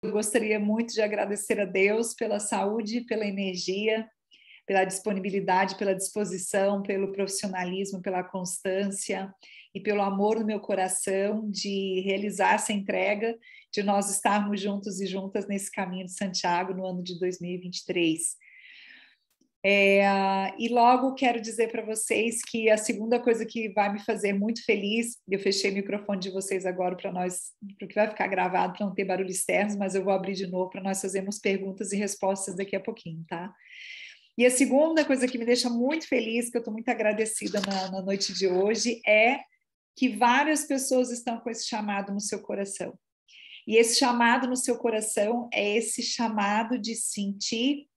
Eu gostaria muito de agradecer a Deus pela saúde, pela energia, pela disponibilidade, pela disposição, pelo profissionalismo, pela constância e pelo amor no meu coração de realizar essa entrega, de nós estarmos juntos e juntas nesse caminho de Santiago no ano de 2023. E logo quero dizer para vocês que a segunda coisa que vai me fazer muito feliz, eu fechei o microfone de vocês agora para nós, porque vai ficar gravado para não ter barulho externo, mas eu vou abrir de novo para nós fazermos perguntas e respostas daqui a pouquinho, tá? E a segunda coisa que me deixa muito feliz, que eu estou muito agradecida na noite de hoje, é que várias pessoas estão com esse chamado no seu coração. E esse chamado no seu coração é esse chamado de sentir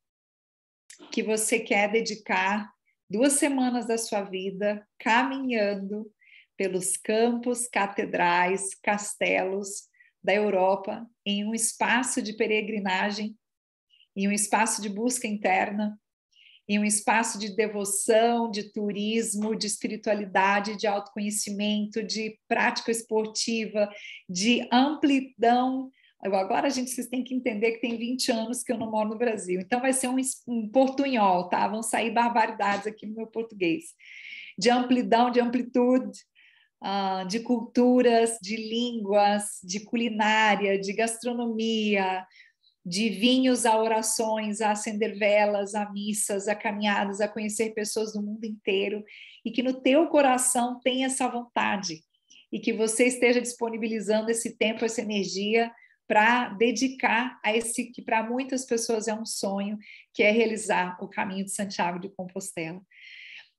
que você quer dedicar 2 semanas da sua vida caminhando pelos campos, catedrais, castelos da Europa, em um espaço de peregrinagem, em um espaço de busca interna, em um espaço de devoção, de turismo, de espiritualidade, de autoconhecimento, de prática esportiva, de amplidão. Agora, vocês têm que entender que tem 20 anos que eu não moro no Brasil. Então, vai ser um portunhol, tá? Vão sair barbaridades aqui no meu português. De amplidão, de amplitude, de culturas, de línguas, de culinária, de gastronomia, de vinhos a orações, a acender velas, a missas, a caminhadas, a conhecer pessoas do mundo inteiro, e que no teu coração tenha essa vontade, e que você esteja disponibilizando esse tempo, essa energia, para dedicar a esse que para muitas pessoas é um sonho, que é realizar o caminho de Santiago de Compostela.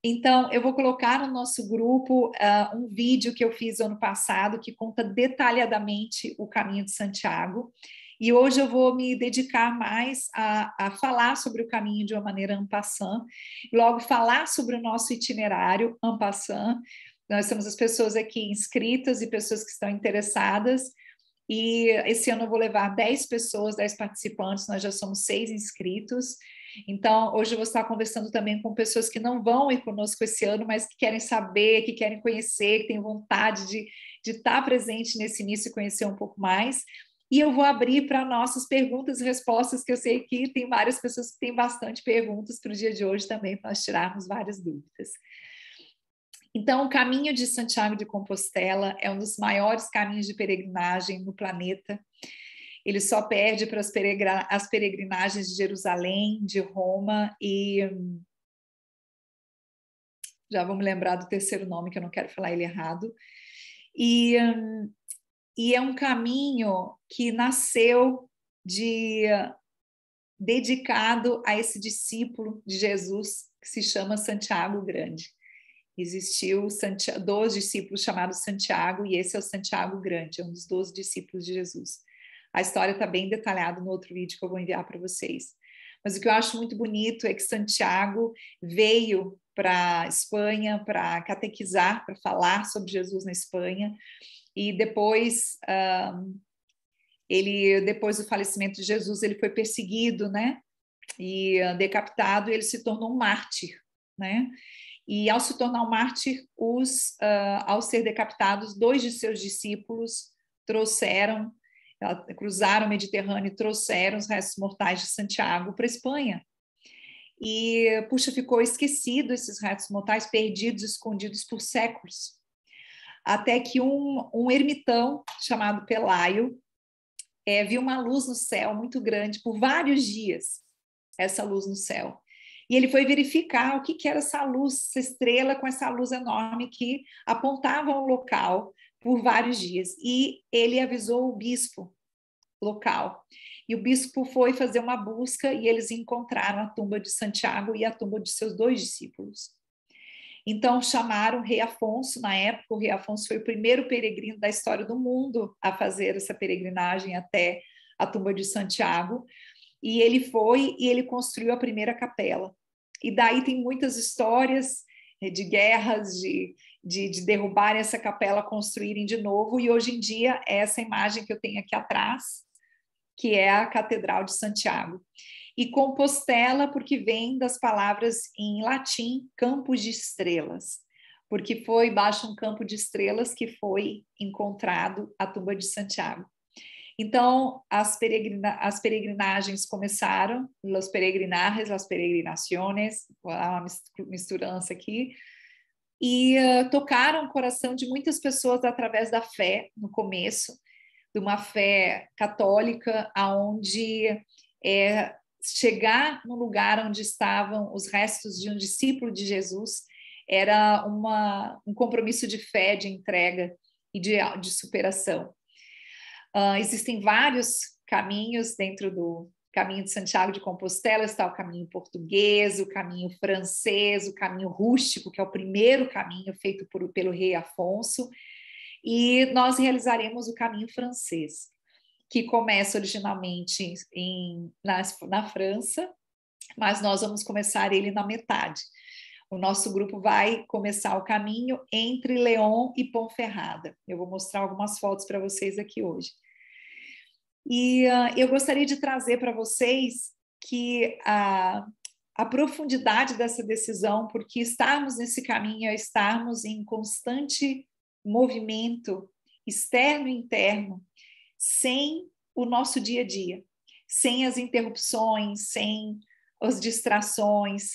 Então, eu vou colocar no nosso grupo um vídeo que eu fiz ano passado, que conta detalhadamente o caminho de Santiago, e hoje eu vou me dedicar mais a falar sobre o caminho de uma maneira en passant, e logo falar sobre o nosso itinerário en passant. Nós temos as pessoas aqui inscritas e pessoas que estão interessadas, e esse ano eu vou levar 10 pessoas, 10 participantes, nós já somos 6 inscritos. Então, hoje eu vou estar conversando também com pessoas que não vão ir conosco esse ano, mas que querem saber, que querem conhecer, que têm vontade de estar presente nesse início e conhecer um pouco mais. E eu vou abrir para nossas perguntas e respostas, que eu sei que tem várias pessoas que têm bastante perguntas para o dia de hoje também, para nós tirarmos várias dúvidas. Então, o caminho de Santiago de Compostela é um dos maiores caminhos de peregrinagem no planeta. Ele só perde para as peregrinagens de Jerusalém, de Roma e... já vamos lembrar do terceiro nome, que eu não quero falar ele errado. E é um caminho que nasceu dedicado a esse discípulo de Jesus, que se chama Santiago Grande. Existiu 12 discípulos chamados Santiago, e esse é o Santiago Grande, é um dos 12 discípulos de Jesus. A história está bem detalhada no outro vídeo que eu vou enviar para vocês. Mas o que eu acho muito bonito é que Santiago veio para a Espanha para catequizar, para falar sobre Jesus na Espanha, e depois, depois do falecimento de Jesus, ele foi perseguido, né? E decapitado, e ele se tornou um mártir, né? E ao se tornar um mártir, ao ser decapitados, 2 de seus discípulos cruzaram o Mediterrâneo e trouxeram os restos mortais de Santiago para a Espanha. E, puxa, ficou esquecido esses restos mortais, perdidos, escondidos por séculos. Até que um ermitão chamado Pelaio viu uma luz no céu muito grande por vários dias, essa luz no céu. E ele foi verificar o que era essa luz, essa estrela com essa luz enorme que apontava ao local por vários dias. E ele avisou o bispo local. E o bispo foi fazer uma busca e eles encontraram a tumba de Santiago e a tumba de seus 2 discípulos. Então chamaram o rei Afonso, na época o rei Afonso foi o primeiro peregrino da história do mundo a fazer essa peregrinagem até a tumba de Santiago, e ele foi e ele construiu a primeira capela. E daí tem muitas histórias de guerras, de derrubarem essa capela, construírem de novo, e hoje em dia é essa imagem que eu tenho aqui atrás, que é a Catedral de Santiago. E Compostela, porque vem das palavras em latim, campos de estrelas, porque foi baixo um campo de estrelas que foi encontrado a tumba de Santiago. Então, as peregrinagens começaram, los peregrinajes, las peregrinaciones, uma misturança aqui, e tocaram o coração de muitas pessoas através da fé, no começo, de uma fé católica, onde chegar no lugar onde estavam os restos de um discípulo de Jesus era um compromisso de fé, de entrega e de superação. Existem vários caminhos dentro do caminho de Santiago de Compostela. Está o caminho português, o caminho francês, o caminho rústico, que é o primeiro caminho feito pelo rei Afonso, e nós realizaremos o caminho francês, que começa originalmente na França, mas nós vamos começar ele na metade. O nosso grupo vai começar o caminho entre León e Ponferrada. Eu vou mostrar algumas fotos para vocês aqui hoje. E eu gostaria de trazer para vocês que a profundidade dessa decisão, porque estarmos nesse caminho é estarmos em constante movimento externo e interno, sem o nosso dia a dia, sem as interrupções, sem as distrações,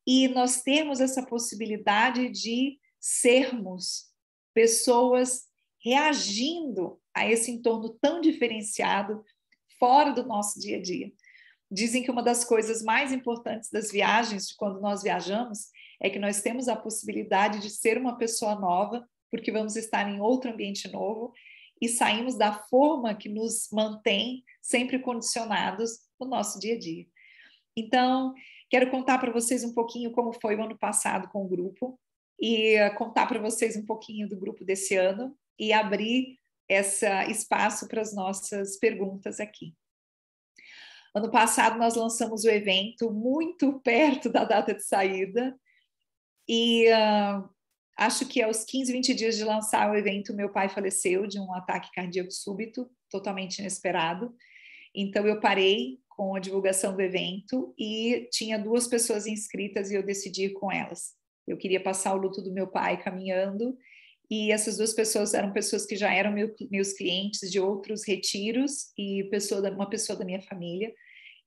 e nós temos essa possibilidade de sermos pessoas reagindo a esse entorno tão diferenciado fora do nosso dia a dia. Dizem que uma das coisas mais importantes das viagens, de quando nós viajamos, é que nós temos a possibilidade de ser uma pessoa nova, porque vamos estar em outro ambiente novo, e saímos da forma que nos mantém sempre condicionados no nosso dia a dia. Então, quero contar para vocês um pouquinho como foi o ano passado com o grupo, e contar para vocês um pouquinho do grupo desse ano, e abrir esse espaço para as nossas perguntas aqui. Ano passado nós lançamos o evento muito perto da data de saída, e acho que aos 15, 20 dias de lançar o evento, meu pai faleceu de um ataque cardíaco súbito, totalmente inesperado. Então eu parei com a divulgação do evento e tinha 2 pessoas inscritas e eu decidi ir com elas. Eu queria passar o luto do meu pai caminhando, e essas 2 pessoas eram pessoas que já eram meus clientes de outros retiros e uma pessoa da minha família.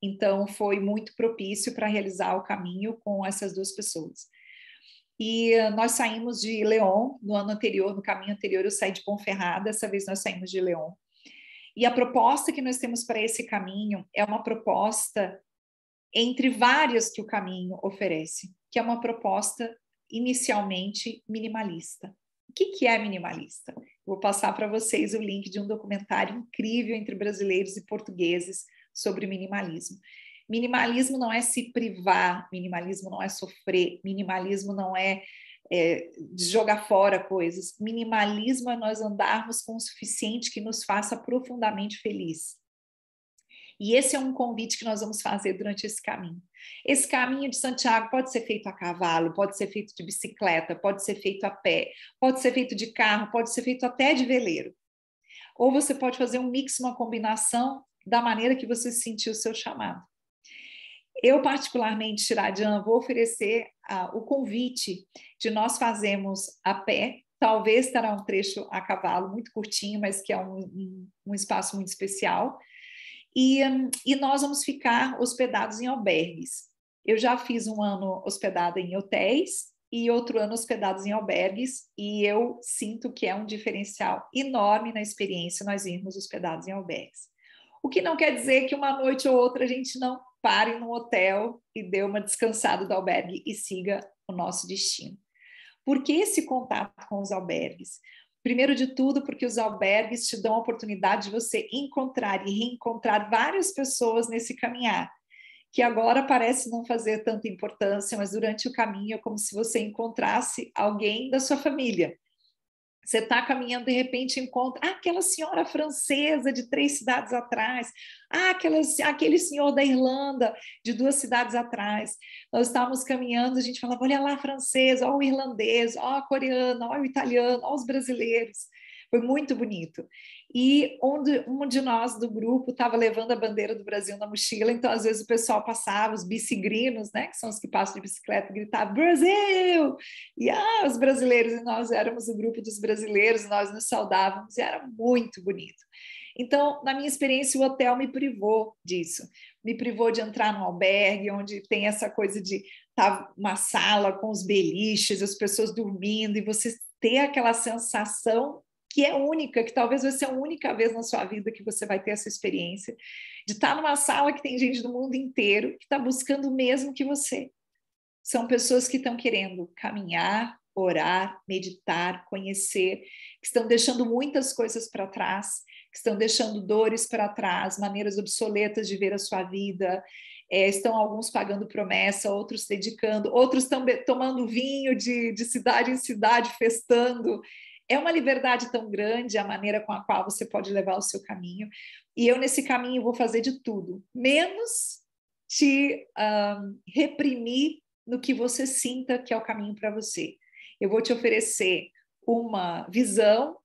Então foi muito propício para realizar o caminho com essas 2 pessoas. E nós saímos de León no ano anterior, no caminho anterior eu saí de Ponferrada, dessa vez nós saímos de León. E a proposta que nós temos para esse caminho é uma proposta entre várias que o caminho oferece, que é uma proposta inicialmente minimalista. O que é minimalista? Vou passar para vocês o link de um documentário incrível entre brasileiros e portugueses sobre minimalismo. Minimalismo não é se privar, minimalismo não é sofrer, minimalismo não é jogar fora coisas. Minimalismo é nós andarmos com o suficiente que nos faça profundamente feliz. E esse é um convite que nós vamos fazer durante esse caminho. Esse caminho de Santiago pode ser feito a cavalo, pode ser feito de bicicleta, pode ser feito a pé, pode ser feito de carro, pode ser feito até de veleiro. Ou você pode fazer um mix, uma combinação da maneira que você sentiu o seu chamado. Eu, particularmente, Shiradian, vou oferecer o convite de nós fazermos a pé, talvez terá um trecho a cavalo muito curtinho, mas que é um espaço muito especial. E nós vamos ficar hospedados em albergues. Eu já fiz um ano hospedada em hotéis e outro ano hospedados em albergues, e eu sinto que é um diferencial enorme na experiência nós irmos hospedados em albergues. O que não quer dizer que uma noite ou outra a gente não pare num hotel e dê uma descansada do albergue e siga o nosso destino. Por que esse contato com os albergues? Primeiro de tudo, porque os albergues te dão a oportunidade de você encontrar e reencontrar várias pessoas nesse caminhar, que agora parece não fazer tanta importância, mas durante o caminho é como se você encontrasse alguém da sua família. Você está caminhando, de repente encontra aquela senhora francesa de 3 cidades atrás, aquele senhor da Irlanda de 2 cidades atrás. Nós estávamos caminhando, a gente falava, olha lá a francesa, olha o irlandês, olha a coreana, olha o italiano, olha os brasileiros. Foi muito bonito. E um de nós do grupo estava levando a bandeira do Brasil na mochila, então às vezes o pessoal passava, os bicigrinos, né, que são os que passam de bicicleta, gritavam Brasil! E os brasileiros, e nós éramos o grupo dos brasileiros, nós nos saudávamos, e era muito bonito. Então, na minha experiência, o hotel me privou disso. Me privou de entrar num albergue, onde tem essa coisa de estar uma sala com os beliches, as pessoas dormindo, e você ter aquela sensação que é única, que talvez vai ser a única vez na sua vida que você vai ter essa experiência, de estar numa sala que tem gente do mundo inteiro que está buscando o mesmo que você. São pessoas que estão querendo caminhar, orar, meditar, conhecer, que estão deixando muitas coisas para trás, que estão deixando dores para trás, maneiras obsoletas de ver a sua vida. Estão alguns pagando promessa, outros dedicando, outros estão tomando vinho de cidade em cidade, festando. É uma liberdade tão grande a maneira com a qual você pode levar o seu caminho. E eu, nesse caminho, vou fazer de tudo, menos te reprimir no que você sinta que é o caminho para você. Eu vou te oferecer uma visão,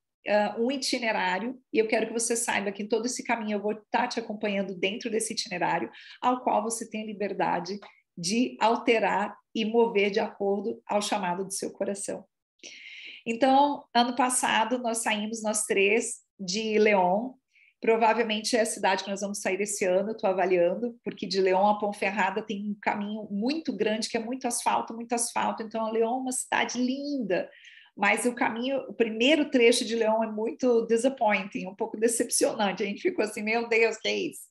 um itinerário, e eu quero que você saiba que em todo esse caminho eu vou estar te acompanhando dentro desse itinerário, ao qual você tem a liberdade de alterar e mover de acordo ao chamado do seu coração. Então, ano passado, nós saímos, nós três, de León. Provavelmente é a cidade que nós vamos sair esse ano, eu estou avaliando, porque de León a Ponferrada tem um caminho muito grande, que é muito asfalto, então a León é uma cidade linda, mas o caminho, o primeiro trecho de León é muito disappointing, um pouco decepcionante, a gente ficou assim, meu Deus, que é isso?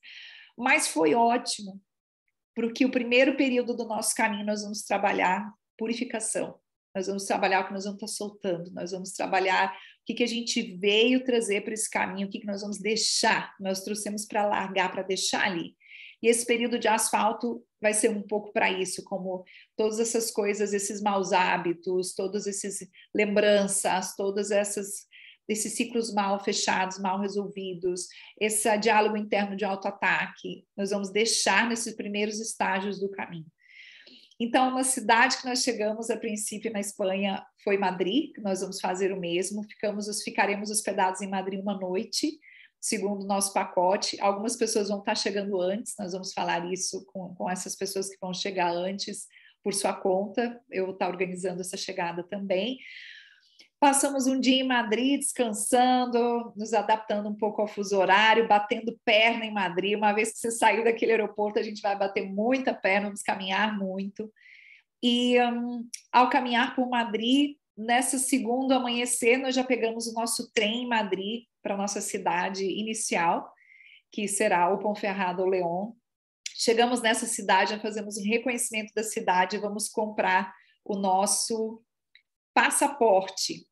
Mas foi ótimo, porque o primeiro período do nosso caminho nós vamos trabalhar purificação, nós vamos trabalhar o que nós vamos estar soltando, nós vamos trabalhar o que a gente veio trazer para esse caminho, o que nós vamos deixar, nós trouxemos para largar, para deixar ali. E esse período de asfalto vai ser um pouco para isso, como todas essas coisas, esses maus hábitos, todas essas lembranças, esses ciclos mal fechados, mal resolvidos, esse diálogo interno de autoataque, nós vamos deixar nesses primeiros estágios do caminho. Então, na cidade que nós chegamos, a princípio, na Espanha, foi Madrid, que nós vamos fazer o mesmo. Ficaremos hospedados em Madrid uma noite, segundo o nosso pacote. Algumas pessoas vão estar chegando antes, nós vamos falar isso com essas pessoas que vão chegar antes, por sua conta. Eu vou estar organizando essa chegada também. Passamos um dia em Madrid, descansando, nos adaptando um pouco ao fuso horário, batendo perna em Madrid. Uma vez que você saiu daquele aeroporto, a gente vai bater muita perna, vamos caminhar muito. E ao caminhar por Madrid, nessa segunda amanhecer, nós já pegamos o nosso trem em Madrid para a nossa cidade inicial, que será o Ponferrada ou León. Chegamos nessa cidade, fazemos um reconhecimento da cidade, vamos comprar o nosso passaporte,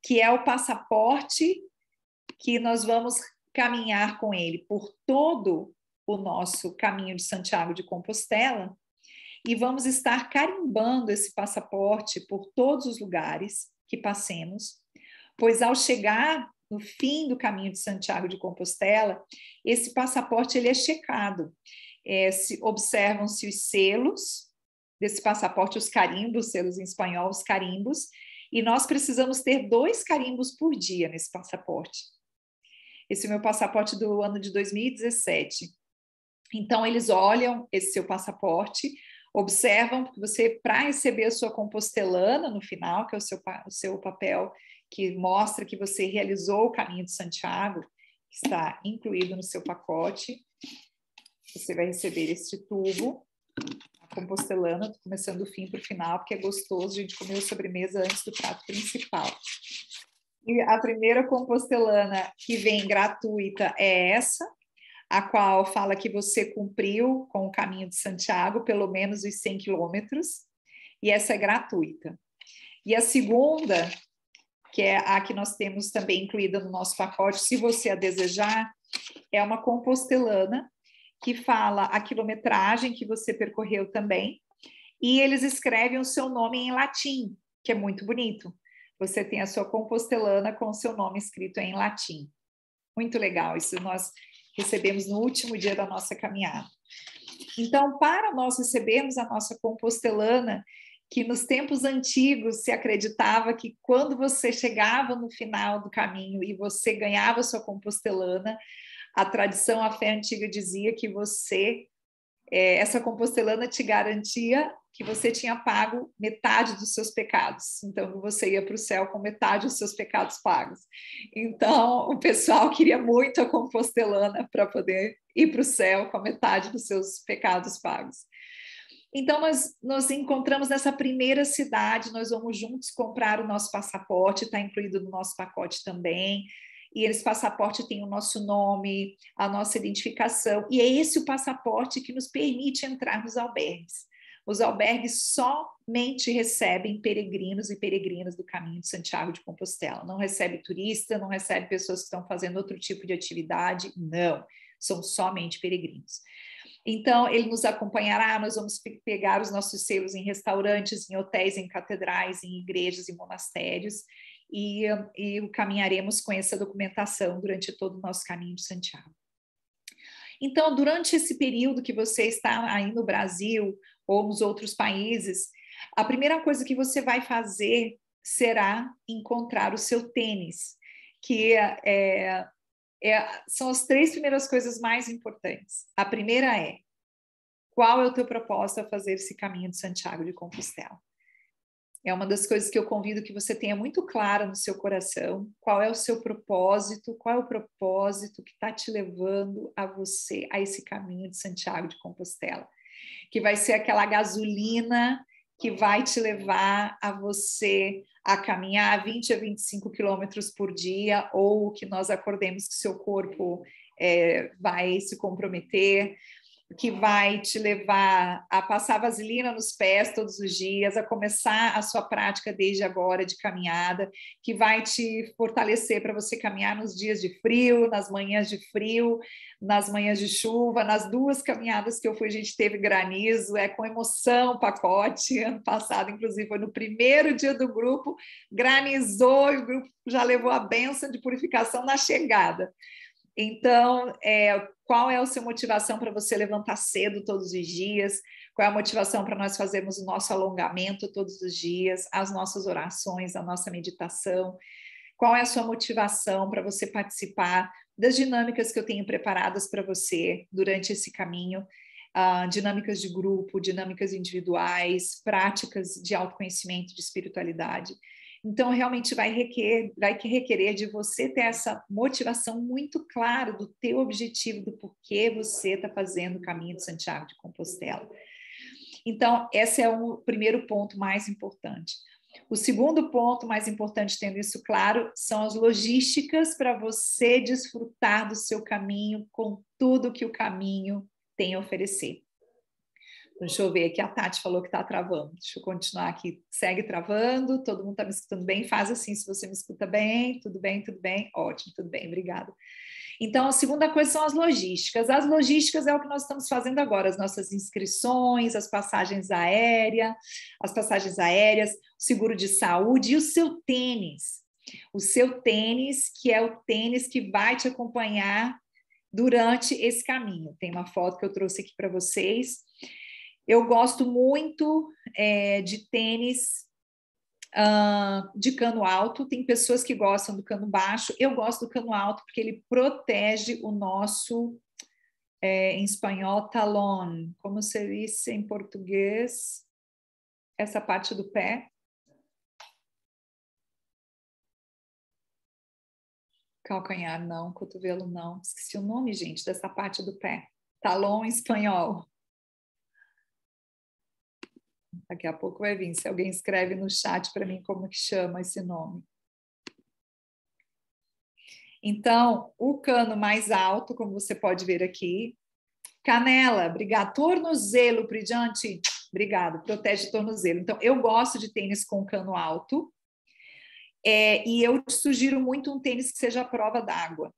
que é o passaporte que nós vamos caminhar com ele por todo o nosso caminho de Santiago de Compostela, e vamos estar carimbando esse passaporte por todos os lugares que passemos, pois ao chegar no fim do caminho de Santiago de Compostela, esse passaporte ele é checado. Observam-se os selos desse passaporte, os carimbos, selos em espanhol, os carimbos, e nós precisamos ter 2 carimbos por dia nesse passaporte. Esse é o meu passaporte do ano de 2017. Então, eles olham esse seu passaporte, observam, porque você, para receber a sua compostelana no final, que é o seu papel que mostra que você realizou o caminho de Santiago, que está incluído no seu pacote, você vai receber este tubo, a compostelana. Estou começando do fim para o final, porque é gostoso a gente comer a sobremesa antes do prato principal. E a primeira compostelana que vem gratuita é essa, a qual fala que você cumpriu com o caminho de Santiago, pelo menos os 100 quilômetros, e essa é gratuita. E a segunda, que é a que nós temos também incluída no nosso pacote, se você a desejar, é uma compostelana que fala a quilometragem que você percorreu também, e eles escrevem o seu nome em latim, que é muito bonito. Você tem a sua compostelana com o seu nome escrito em latim. Muito legal, isso nós recebemos no último dia da nossa caminhada. Então, para nós recebermos a nossa compostelana, que nos tempos antigos se acreditava que quando você chegava no final do caminho e você ganhava a sua compostelana, a tradição, a fé antiga dizia que você essa compostelana te garantia que você tinha pago metade dos seus pecados. Então, você ia para o céu com metade dos seus pecados pagos. Então, o pessoal queria muito a compostelana para poder ir para o céu com a metade dos seus pecados pagos. Então, nós nos encontramos nessa primeira cidade, nós vamos juntos comprar o nosso passaporte, está incluído no nosso pacote também. E esse passaporte tem o nosso nome, a nossa identificação, e é esse o passaporte que nos permite entrar nos albergues. Os albergues somente recebem peregrinos e peregrinas do Caminho de Santiago de Compostela. Não recebe turista, não recebe pessoas que estão fazendo outro tipo de atividade, não. São somente peregrinos. Então, ele nos acompanhará, nós vamos pegar os nossos selos em restaurantes, em hotéis, em catedrais, em igrejas e monastérios, e caminharemos com essa documentação durante todo o nosso caminho de Santiago. Então, durante esse período que você está aí no Brasil ou nos outros países, a primeira coisa que você vai fazer será encontrar o seu tênis, que são as 3 primeiras coisas mais importantes. A primeira é: qual é o teu propósito a fazer esse caminho de Santiago de Compostela? É uma das coisas que eu convido que você tenha muito clara no seu coração. Qual é o seu propósito? Qual é o propósito que está te levando a você, a esse caminho de Santiago de Compostela? Que vai ser aquela gasolina que vai te levar a você a caminhar 20 a 25 quilômetros por dia, ou que nós acordemos que seu corpo vai se comprometer, que vai te levar a passar vaselina nos pés todos os dias, a começar a sua prática desde agora de caminhada, que vai te fortalecer para você caminhar nos dias de frio, nas manhãs de frio, nas manhãs de chuva. Nas 2 caminhadas que eu fui, a gente teve granizo, com emoção o pacote. Ano passado, inclusive, foi no primeiro dia do grupo, granizou e o grupo já levou a bênção de purificação na chegada. Então, qual é a sua motivação para você levantar cedo todos os dias? Qual é a motivação para nós fazermos o nosso alongamento todos os dias, as nossas orações, a nossa meditação? Qual é a sua motivação para você participar das dinâmicas que eu tenho preparadas para você durante esse caminho? Dinâmicas de grupo, dinâmicas individuais, práticas de autoconhecimento, de espiritualidade. Então, realmente vai requerer de você ter essa motivação muito clara do teu objetivo, do porquê você está fazendo o caminho de Santiago de Compostela. Então, esse é o primeiro ponto mais importante. O segundo ponto mais importante, tendo isso claro, são as logísticas para você desfrutar do seu caminho com tudo que o caminho tem a oferecer. Deixa eu ver aqui, a Tati falou que está travando. Deixa eu continuar aqui. Segue travando, todo mundo está me escutando bem? Faz assim se você me escuta bem. Tudo bem, tudo bem? Ótimo, tudo bem, obrigada. Então, a segunda coisa são as logísticas. As logísticas é o que nós estamos fazendo agora, as nossas inscrições, as passagens aéreas, o seguro de saúde e o seu tênis. O seu tênis, que é o tênis que vai te acompanhar durante esse caminho. Tem uma foto que eu trouxe aqui para vocês. Eu gosto muito de tênis de cano alto. Tem pessoas que gostam do cano baixo. Eu gosto do cano alto porque ele protege o nosso, em espanhol, talón. Como se diz em português? Essa parte do pé. Calcanhar, não. Cotovelo, não. Esqueci o nome, gente, dessa parte do pé. Talão em espanhol. Daqui a pouco vai vir. Se alguém escreve no chat para mim como que chama esse nome. Então, o cano mais alto, como você pode ver aqui. Canela, obrigado. Tornozelo, Pridiante, obrigado. Protege o tornozelo. Então, eu gosto de tênis com cano alto. E eu te sugiro muito um tênis que seja à prova d'água,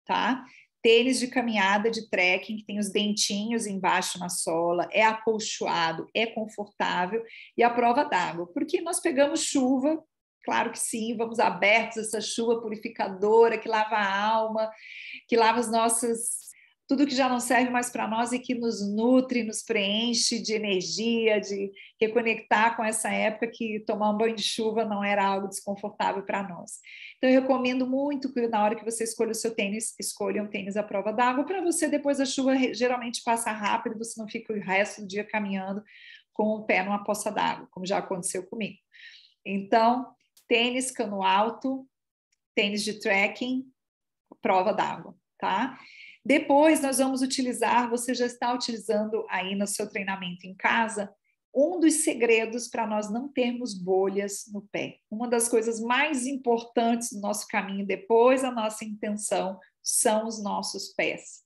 tá? Tênis de caminhada, de trekking, que tem os dentinhos embaixo na sola, é acolchoado, é confortável e à prova d'água. Porque nós pegamos chuva, claro que sim, vamos abertos a essa chuva purificadora que lava a alma, que lava as nossas tudo que já não serve mais para nós e que nos nutre, nos preenche de energia, de reconectar com essa época que tomar um banho de chuva não era algo desconfortável para nós. Então, eu recomendo muito que na hora que você escolha o seu tênis, escolha um tênis à prova d'água, para você, depois da chuva, geralmente passa rápido, você não fica o resto do dia caminhando com o pé numa poça d'água, como já aconteceu comigo. Então, tênis cano alto, tênis de trekking, prova d'água, tá? Depois nós vamos utilizar, você já está utilizando aí no seu treinamento em casa, um dos segredos para nós não termos bolhas no pé. Uma das coisas mais importantes do nosso caminho, depois da nossa intenção, são os nossos pés.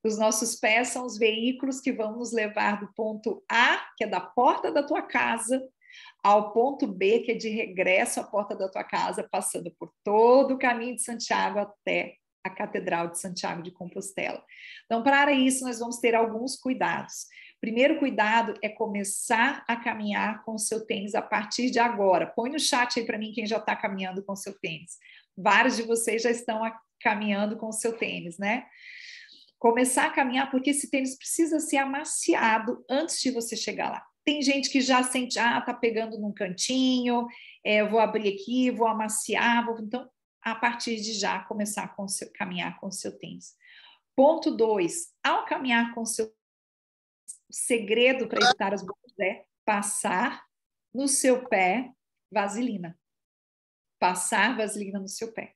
Os nossos pés são os veículos que vão nos levar do ponto A, que é da porta da tua casa, ao ponto B, que é de regresso à porta da tua casa, passando por todo o caminho de Santiago até a Catedral de Santiago de Compostela. Então, para isso, nós vamos ter alguns cuidados. Primeiro cuidado é começar a caminhar com o seu tênis a partir de agora. Põe no chat aí para mim quem já está caminhando com o seu tênis. Vários de vocês já estão caminhando com o seu tênis, né? Começar a caminhar, porque esse tênis precisa ser amaciado antes de você chegar lá. Tem gente que já sente, tá pegando num cantinho, eu vou abrir aqui, vou amaciar, então, a partir de já, começar a caminhar com o seu tênis. Ponto 2, ao caminhar com o seu segredo para evitar as bolhas é passar no seu pé vaselina. Passar vaselina no seu pé.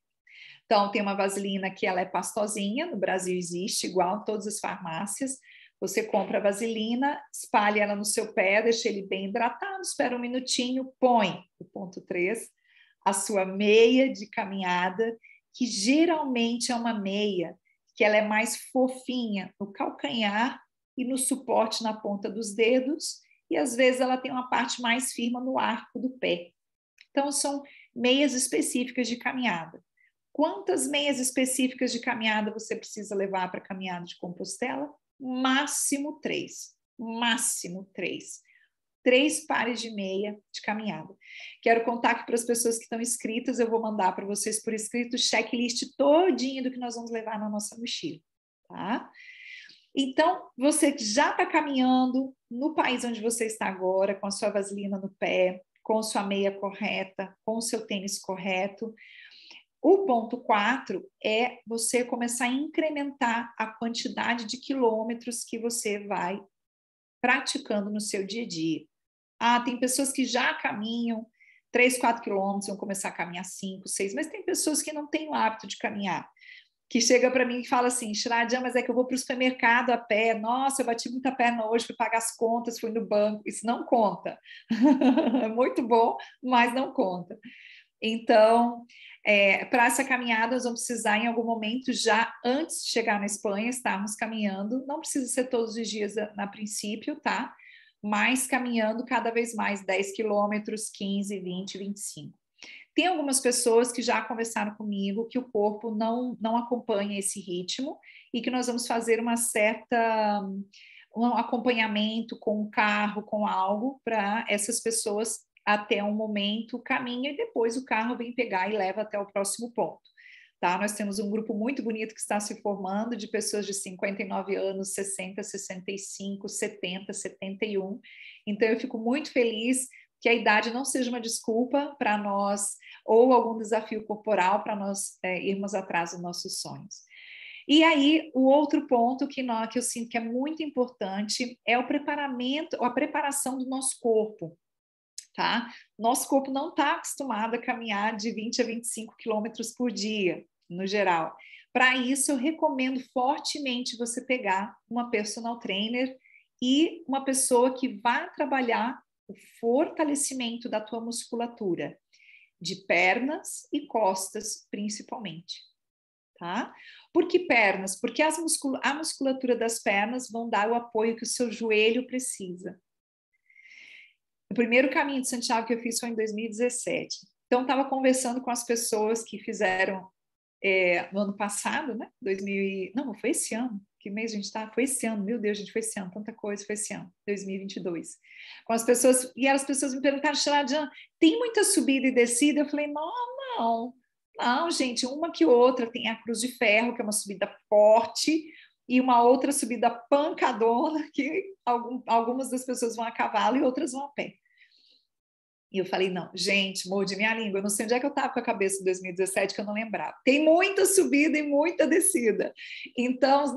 Então, tem uma vaselina que ela é pastosinha, no Brasil existe, igual em todas as farmácias. Você compra a vaselina, espalha ela no seu pé, deixa ele bem hidratado, espera um minutinho, põe, o ponto 3, a sua meia de caminhada, que geralmente é uma meia que ela é mais fofinha no calcanhar e no suporte na ponta dos dedos, e às vezes ela tem uma parte mais firme no arco do pé. Então, são meias específicas de caminhada. Quantas meias específicas de caminhada você precisa levar para a caminhada de Compostela? Máximo 3. Máximo 3. 3 pares de meia de caminhada. Quero contar que para as pessoas que estão inscritas, eu vou mandar para vocês por escrito o checklist todinho do que nós vamos levar na nossa mochila, tá? Então, você já está caminhando no país onde você está agora, com a sua vaselina no pé, com sua meia correta, com o seu tênis correto. O ponto 4 é você começar a incrementar a quantidade de quilômetros que você vai praticando no seu dia a dia. Tem pessoas que já caminham 3, 4 quilômetros, vão começar a caminhar 5, 6, mas tem pessoas que não têm o hábito de caminhar, que chega para mim e fala assim, Shradia, mas é que eu vou para o supermercado a pé, nossa, eu bati muita perna hoje, fui pagar as contas, fui no banco, isso não conta. É muito bom, mas não conta. Então, para essa caminhada, nós vamos precisar, em algum momento, já antes de chegar na Espanha, estarmos caminhando. Não precisa ser todos os dias na princípio, tá? Mas caminhando cada vez mais, 10 quilômetros, 15, 20, 25. Tem algumas pessoas que já conversaram comigo que o corpo não acompanha esse ritmo e que nós vamos fazer um acompanhamento com um carro, com algo, para essas pessoas até um momento caminha e depois o carro vem pegar e leva até o próximo ponto. Tá? Nós temos um grupo muito bonito que está se formando de pessoas de 59 anos, 60, 65, 70, 71. Então, eu fico muito feliz que a idade não seja uma desculpa para nós ou algum desafio corporal para nós irmos atrás dos nossos sonhos. E aí, o outro ponto que eu sinto que é muito importante é a preparação do nosso corpo. Tá? Nosso corpo não está acostumado a caminhar de 20 a 25 quilômetros por dia, no geral. Para isso, eu recomendo fortemente você pegar uma personal trainer e uma pessoa que vá trabalhar o fortalecimento da tua musculatura, de pernas e costas, principalmente. Tá? Por que pernas? Porque a musculatura das pernas vão dar o apoio que o seu joelho precisa. O primeiro caminho de Santiago que eu fiz foi em 2017. Então, estava conversando com as pessoas que fizeram no ano passado, né? Não, foi esse ano. Que mês a gente está? Foi esse ano. Meu Deus, gente, foi esse ano. Tanta coisa, foi esse ano. 2022. Com as pessoas, e as pessoas me perguntaram, Shradia, tem muita subida e descida? Eu falei, não, gente, uma que outra. Tem a Cruz de Ferro, que é uma subida forte, e uma outra subida pancadona, que algumas das pessoas vão a cavalo e outras vão a pé. E eu falei, não, gente, mordi minha língua, eu não sei onde é que eu estava com a cabeça em 2017, que eu não lembrava. Tem muita subida e muita descida. Então, os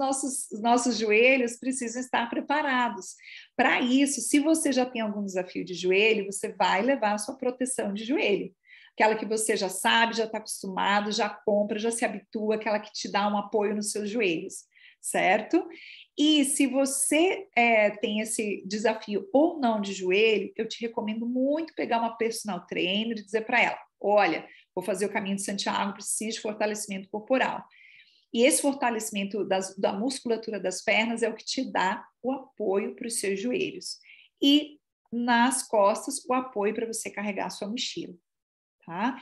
nossos joelhos precisam estar preparados. Para isso, se você já tem algum desafio de joelho, você vai levar a sua proteção de joelho. Aquela que você já sabe, já está acostumado, já compra, já se habitua, aquela que te dá um apoio nos seus joelhos, certo? E se você tem esse desafio ou não de joelho, eu te recomendo muito pegar uma personal trainer e dizer para ela, olha, vou fazer o caminho de Santiago, preciso de fortalecimento corporal. E esse fortalecimento da musculatura das pernas é o que te dá o apoio para os seus joelhos. E nas costas, o apoio para você carregar a sua mochila, tá?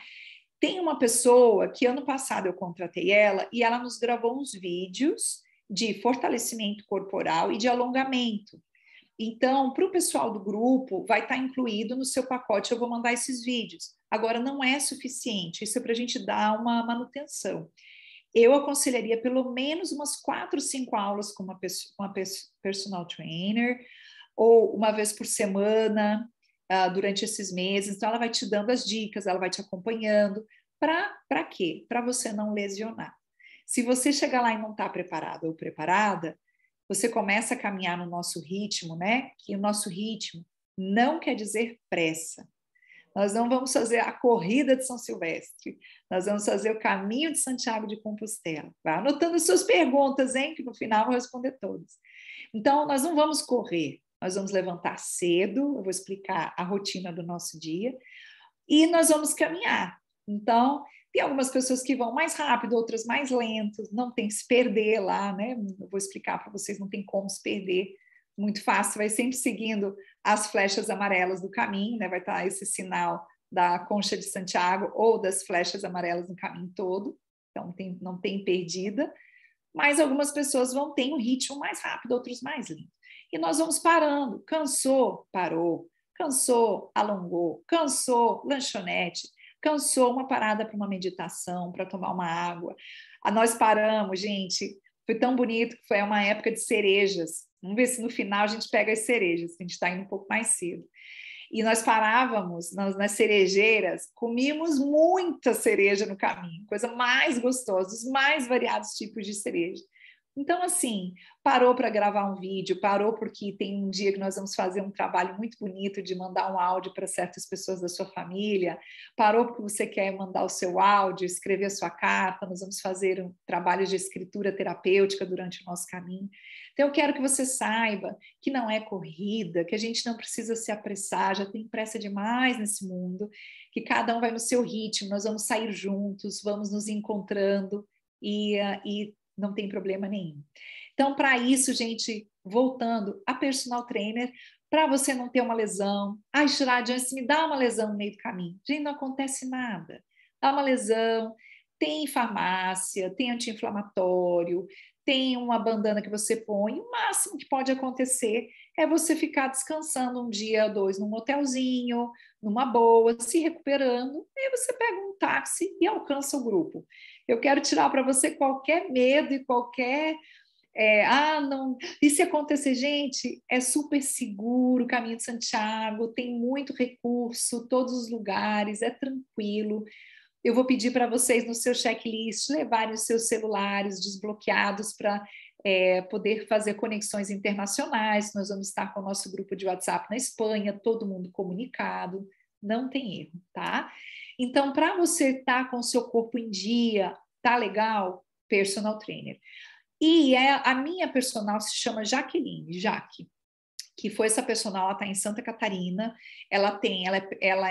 Tem uma pessoa que ano passado eu contratei ela e ela nos gravou uns vídeos de fortalecimento corporal e de alongamento. Então, para o pessoal do grupo, vai estar incluído no seu pacote, eu vou mandar esses vídeos. Agora, não é suficiente, isso é para a gente dar uma manutenção. Eu aconselharia pelo menos umas 4, 5 aulas com uma personal trainer, ou uma vez por semana, durante esses meses. Então, ela vai te dando as dicas, ela vai te acompanhando. Para quê? Para você não lesionar. Se você chegar lá e não está preparado ou preparada, você começa a caminhar no nosso ritmo, né? Que o nosso ritmo não quer dizer pressa. Nós não vamos fazer a corrida de São Silvestre, nós vamos fazer o caminho de Santiago de Compostela. Vai anotando suas perguntas, hein? Que no final eu vou responder todas. Então, nós não vamos correr, nós vamos levantar cedo, eu vou explicar a rotina do nosso dia, e nós vamos caminhar. Então, tem algumas pessoas que vão mais rápido, outras mais lentas, não tem que se perder lá, né? Eu vou explicar para vocês, não tem como se perder. Muito fácil, vai sempre seguindo as flechas amarelas do caminho, né? Vai estar esse sinal da Concha de Santiago ou das flechas amarelas no caminho todo, então não tem perdida, mas algumas pessoas vão ter um ritmo mais rápido, outros mais lento. E nós vamos parando, cansou, parou, cansou, alongou, cansou, lanchonete, cansou, uma parada para uma meditação, para tomar uma água. Nós paramos, gente, foi tão bonito que foi uma época de cerejas. Vamos ver se no final a gente pega as cerejas, a gente está indo um pouco mais cedo. E nós parávamos nas cerejeiras, comíamos muita cereja no caminho, coisa mais gostosa, os mais variados tipos de cereja. Então, assim, parou para gravar um vídeo, parou porque tem um dia que nós vamos fazer um trabalho muito bonito de mandar um áudio para certas pessoas da sua família, parou porque você quer mandar o seu áudio, escrever a sua carta, nós vamos fazer um trabalho de escritura terapêutica durante o nosso caminho. Então, eu quero que você saiba que não é corrida, que a gente não precisa se apressar, já tem pressa demais nesse mundo, que cada um vai no seu ritmo, nós vamos sair juntos, vamos nos encontrando e não tem problema nenhum. Então, para isso, gente, voltando, a personal trainer, para você não ter uma lesão, Shirad, antes me dá uma lesão no meio do caminho. Gente, não acontece nada. Dá uma lesão, tem farmácia, tem anti-inflamatório, tem uma bandana que você põe, o máximo que pode acontecer é você ficar descansando um dia, 2 num hotelzinho, numa boa, se recuperando, e aí você pega um táxi e alcança o grupo. Eu quero tirar para você qualquer medo e qualquer... não. E se acontecer, gente, é super seguro o Caminho de Santiago, tem muito recurso, todos os lugares, é tranquilo. Eu vou pedir para vocês no seu checklist levarem os seus celulares desbloqueados para poder fazer conexões internacionais. Nós vamos estar com o nosso grupo de WhatsApp na Espanha, todo mundo comunicado, não tem erro, tá? Então, para você estar com o seu corpo em dia, tá legal? Personal trainer. E a minha personal se chama Jaqueline, Jaque, que foi essa personal, ela está em Santa Catarina, ela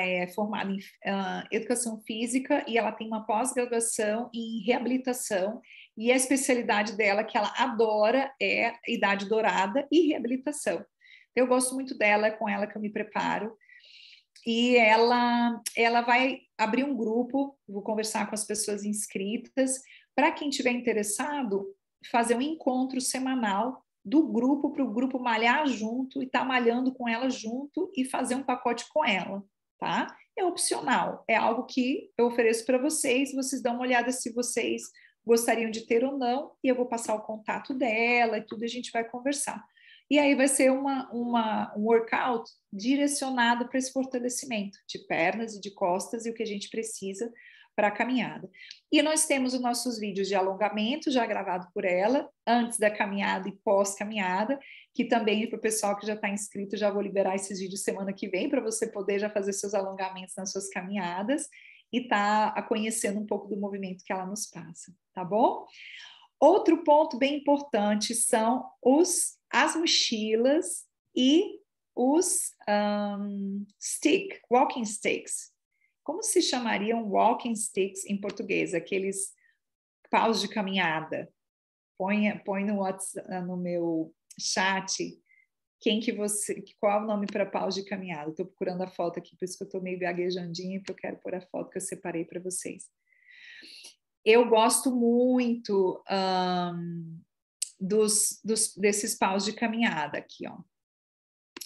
é formada em educação física e ela tem uma pós-graduação em reabilitação, e a especialidade dela, que ela adora, é idade dourada e reabilitação. Eu gosto muito dela, é com ela que eu me preparo. E ela vai abrir um grupo, vou conversar com as pessoas inscritas, para quem tiver interessado, fazer um encontro semanal do grupo para o grupo malhar junto e estar malhando com ela junto e fazer um pacote com ela, tá? É opcional, é algo que eu ofereço para vocês, vocês dão uma olhada se vocês gostariam de ter ou não, e eu vou passar o contato dela e tudo, a gente vai conversar. E aí vai ser um workout direcionado para esse fortalecimento de pernas e de costas e o que a gente precisa para a caminhada. E nós temos os nossos vídeos de alongamento já gravado por ela, antes da caminhada e pós-caminhada, que também para o pessoal que já está inscrito, já vou liberar esses vídeos semana que vem, para você poder já fazer seus alongamentos nas suas caminhadas e tá conhecendo um pouco do movimento que ela nos passa, tá bom? Outro ponto bem importante são as mochilas e os walking sticks. Como se chamariam walking sticks em português? Aqueles paus de caminhada. Põe no WhatsApp, no meu chat, qual é o nome para paus de caminhada? Estou procurando a foto aqui, por isso que eu estou meio gaguejandinha, porque eu quero pôr a foto que eu separei para vocês. Eu gosto muito desses paus de caminhada aqui, ó.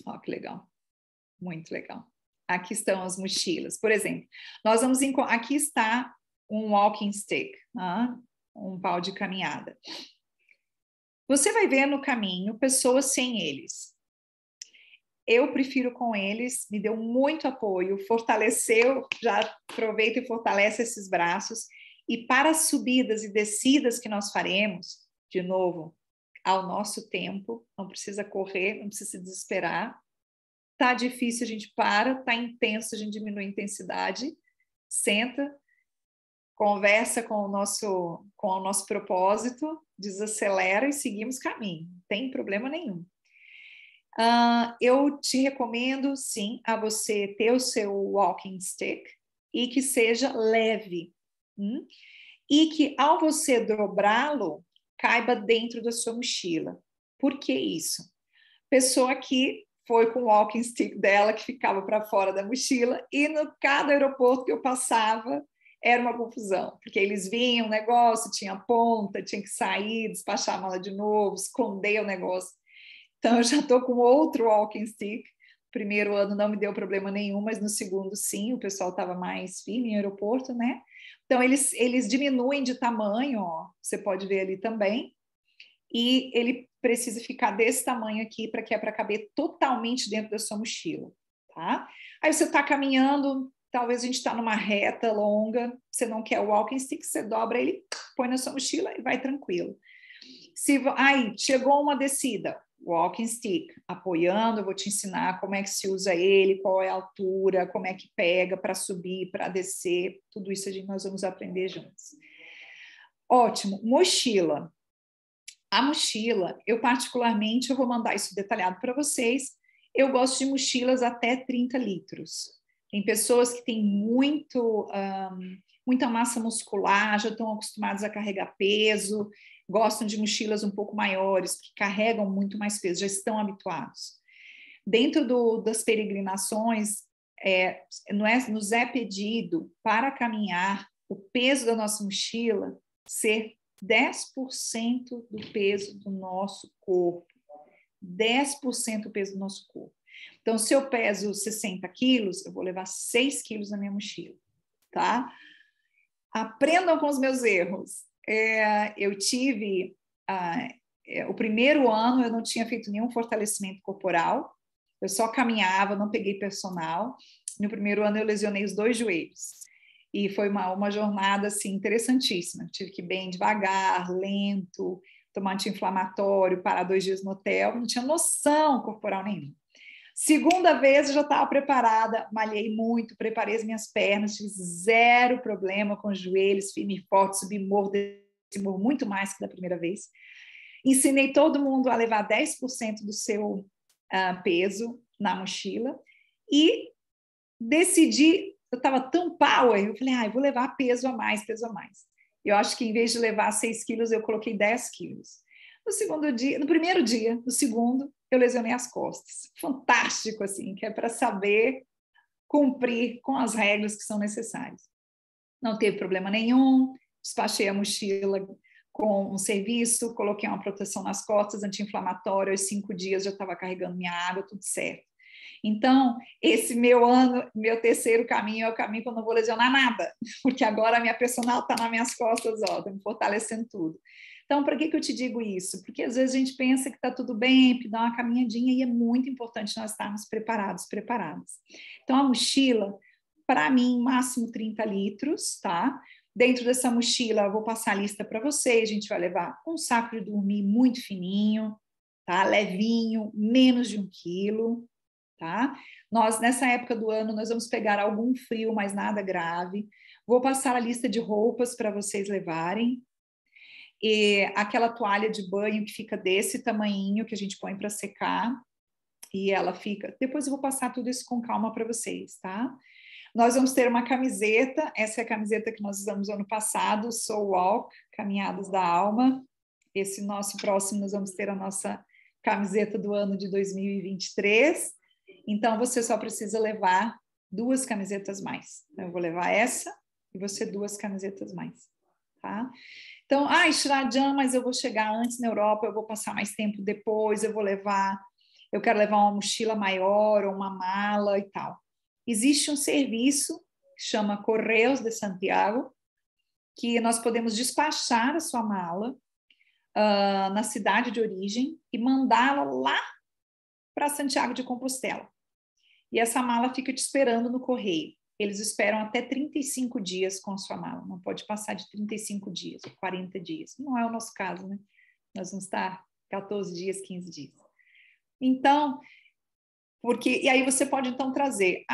Ó, que legal. Muito legal. Aqui estão as mochilas. Por exemplo, aqui está um walking stick, um pau de caminhada. Você vai ver no caminho pessoas sem eles. Eu prefiro com eles, me deu muito apoio, fortaleceu, já aproveita e fortalece esses braços. E para as subidas e descidas que nós faremos, de novo, ao nosso tempo, não precisa correr, não precisa se desesperar. Tá difícil, a gente para, tá intenso, a gente diminui a intensidade, senta, conversa com o nosso propósito, desacelera e seguimos caminho, não tem problema nenhum. Eu te recomendo, sim, a você ter o seu walking stick e que seja leve. E que, ao você dobrá-lo, caiba dentro da sua mochila. Por que isso? Pessoa que foi com o walking stick dela, que ficava para fora da mochila, e no cada aeroporto que eu passava, era uma confusão, porque eles vinham, o negócio tinha ponta, tinha que sair, despachar a mala de novo, esconder o negócio. Então, eu já estou com outro walking stick. Primeiro ano não me deu problema nenhum, mas no segundo, sim, o pessoal estava mais firme em aeroporto, né? Então, eles diminuem de tamanho, ó, você pode ver ali também, e ele precisa ficar desse tamanho aqui, para caber totalmente dentro da sua mochila, tá? Aí você está caminhando, talvez a gente está numa reta longa, você não quer o walking stick, você dobra ele, põe na sua mochila e vai tranquilo. Aí, chegou uma descida, walking stick, apoiando, eu vou te ensinar como é que se usa ele, qual é a altura, como é que pega para subir, para descer, tudo isso nós vamos aprender juntos. Ótimo, mochila. A mochila, eu particularmente, eu vou mandar isso detalhado para vocês, eu gosto de mochilas até 30 litros. Tem pessoas que têm muita massa muscular, já estão acostumados a carregar peso, gostam de mochilas um pouco maiores, que carregam muito mais peso, já estão habituados. Dentro das peregrinações, nos é pedido para caminhar o peso da nossa mochila ser 10% do peso do nosso corpo. 10% do peso do nosso corpo. Então, se eu peso 60 quilos, eu vou levar 6 quilos na minha mochila, tá? Aprendam com os meus erros. Eu tive... o primeiro ano eu não tinha feito nenhum fortalecimento corporal, eu só caminhava, não peguei personal. No primeiro ano eu lesionei os 2 joelhos. E foi uma jornada assim, interessantíssima. Tive que ir bem devagar, lento, tomar anti-inflamatório, parar 2 dias no hotel, não tinha noção corporal nenhuma. Segunda vez eu já estava preparada, malhei muito, preparei as minhas pernas, tive 0 problema com os joelhos, firme e forte, subi morro, desci morro muito mais que da primeira vez. Ensinei todo mundo a levar 10% do seu peso na mochila e decidi, eu estava tão power, eu falei, eu vou levar peso a mais. Eu acho que em vez de levar 6 quilos, eu coloquei 10 quilos. No primeiro dia, no segundo, eu lesionei as costas. Fantástico, assim, que é para saber cumprir com as regras que são necessárias. Não teve problema nenhum, despachei a mochila com um serviço, coloquei uma proteção nas costas, anti-inflamatório, aos 5 dias já estava carregando minha água, tudo certo. Então, esse meu ano, meu terceiro caminho é o caminho que eu não vou lesionar nada, porque agora a minha personal está nas minhas costas, ó, estou me fortalecendo tudo. Então, para que eu te digo isso? Porque às vezes a gente pensa que está tudo bem, que dá uma caminhadinha, e é muito importante nós estarmos preparados. Então, a mochila, para mim, máximo 30 litros, tá? Dentro dessa mochila, eu vou passar a lista para vocês. A gente vai levar um saco de dormir muito fininho, tá? Levinho, menos de 1 quilo, tá? Nós, nessa época do ano, nós vamos pegar algum frio, mas nada grave. Vou passar a lista de roupas para vocês levarem. E aquela toalha de banho que fica desse tamanhinho, que a gente põe para secar. E ela fica... Depois eu vou passar tudo isso com calma para vocês, tá? Nós vamos ter uma camiseta, essa é a camiseta que nós usamos ano passado, Soul Walk, Caminhadas da Alma. Esse nosso próximo, nós vamos ter a nossa camiseta do ano de 2023. Então, você só precisa levar 2 camisetas mais. Eu vou levar essa e você 2 camisetas mais, tá? Então, Shrajan, mas eu vou chegar antes na Europa, eu vou passar mais tempo depois, eu quero levar uma mochila maior ou uma mala e tal. Existe um serviço que chama Correios de Santiago, que nós podemos despachar a sua mala na cidade de origem e mandá-la lá para Santiago de Compostela. E essa mala fica te esperando no correio. Eles esperam até 35 dias com a sua mala. Não pode passar de 35 dias, 40 dias. Não é o nosso caso, né? Nós vamos estar 14 dias, 15 dias. Então, e aí você pode então trazer,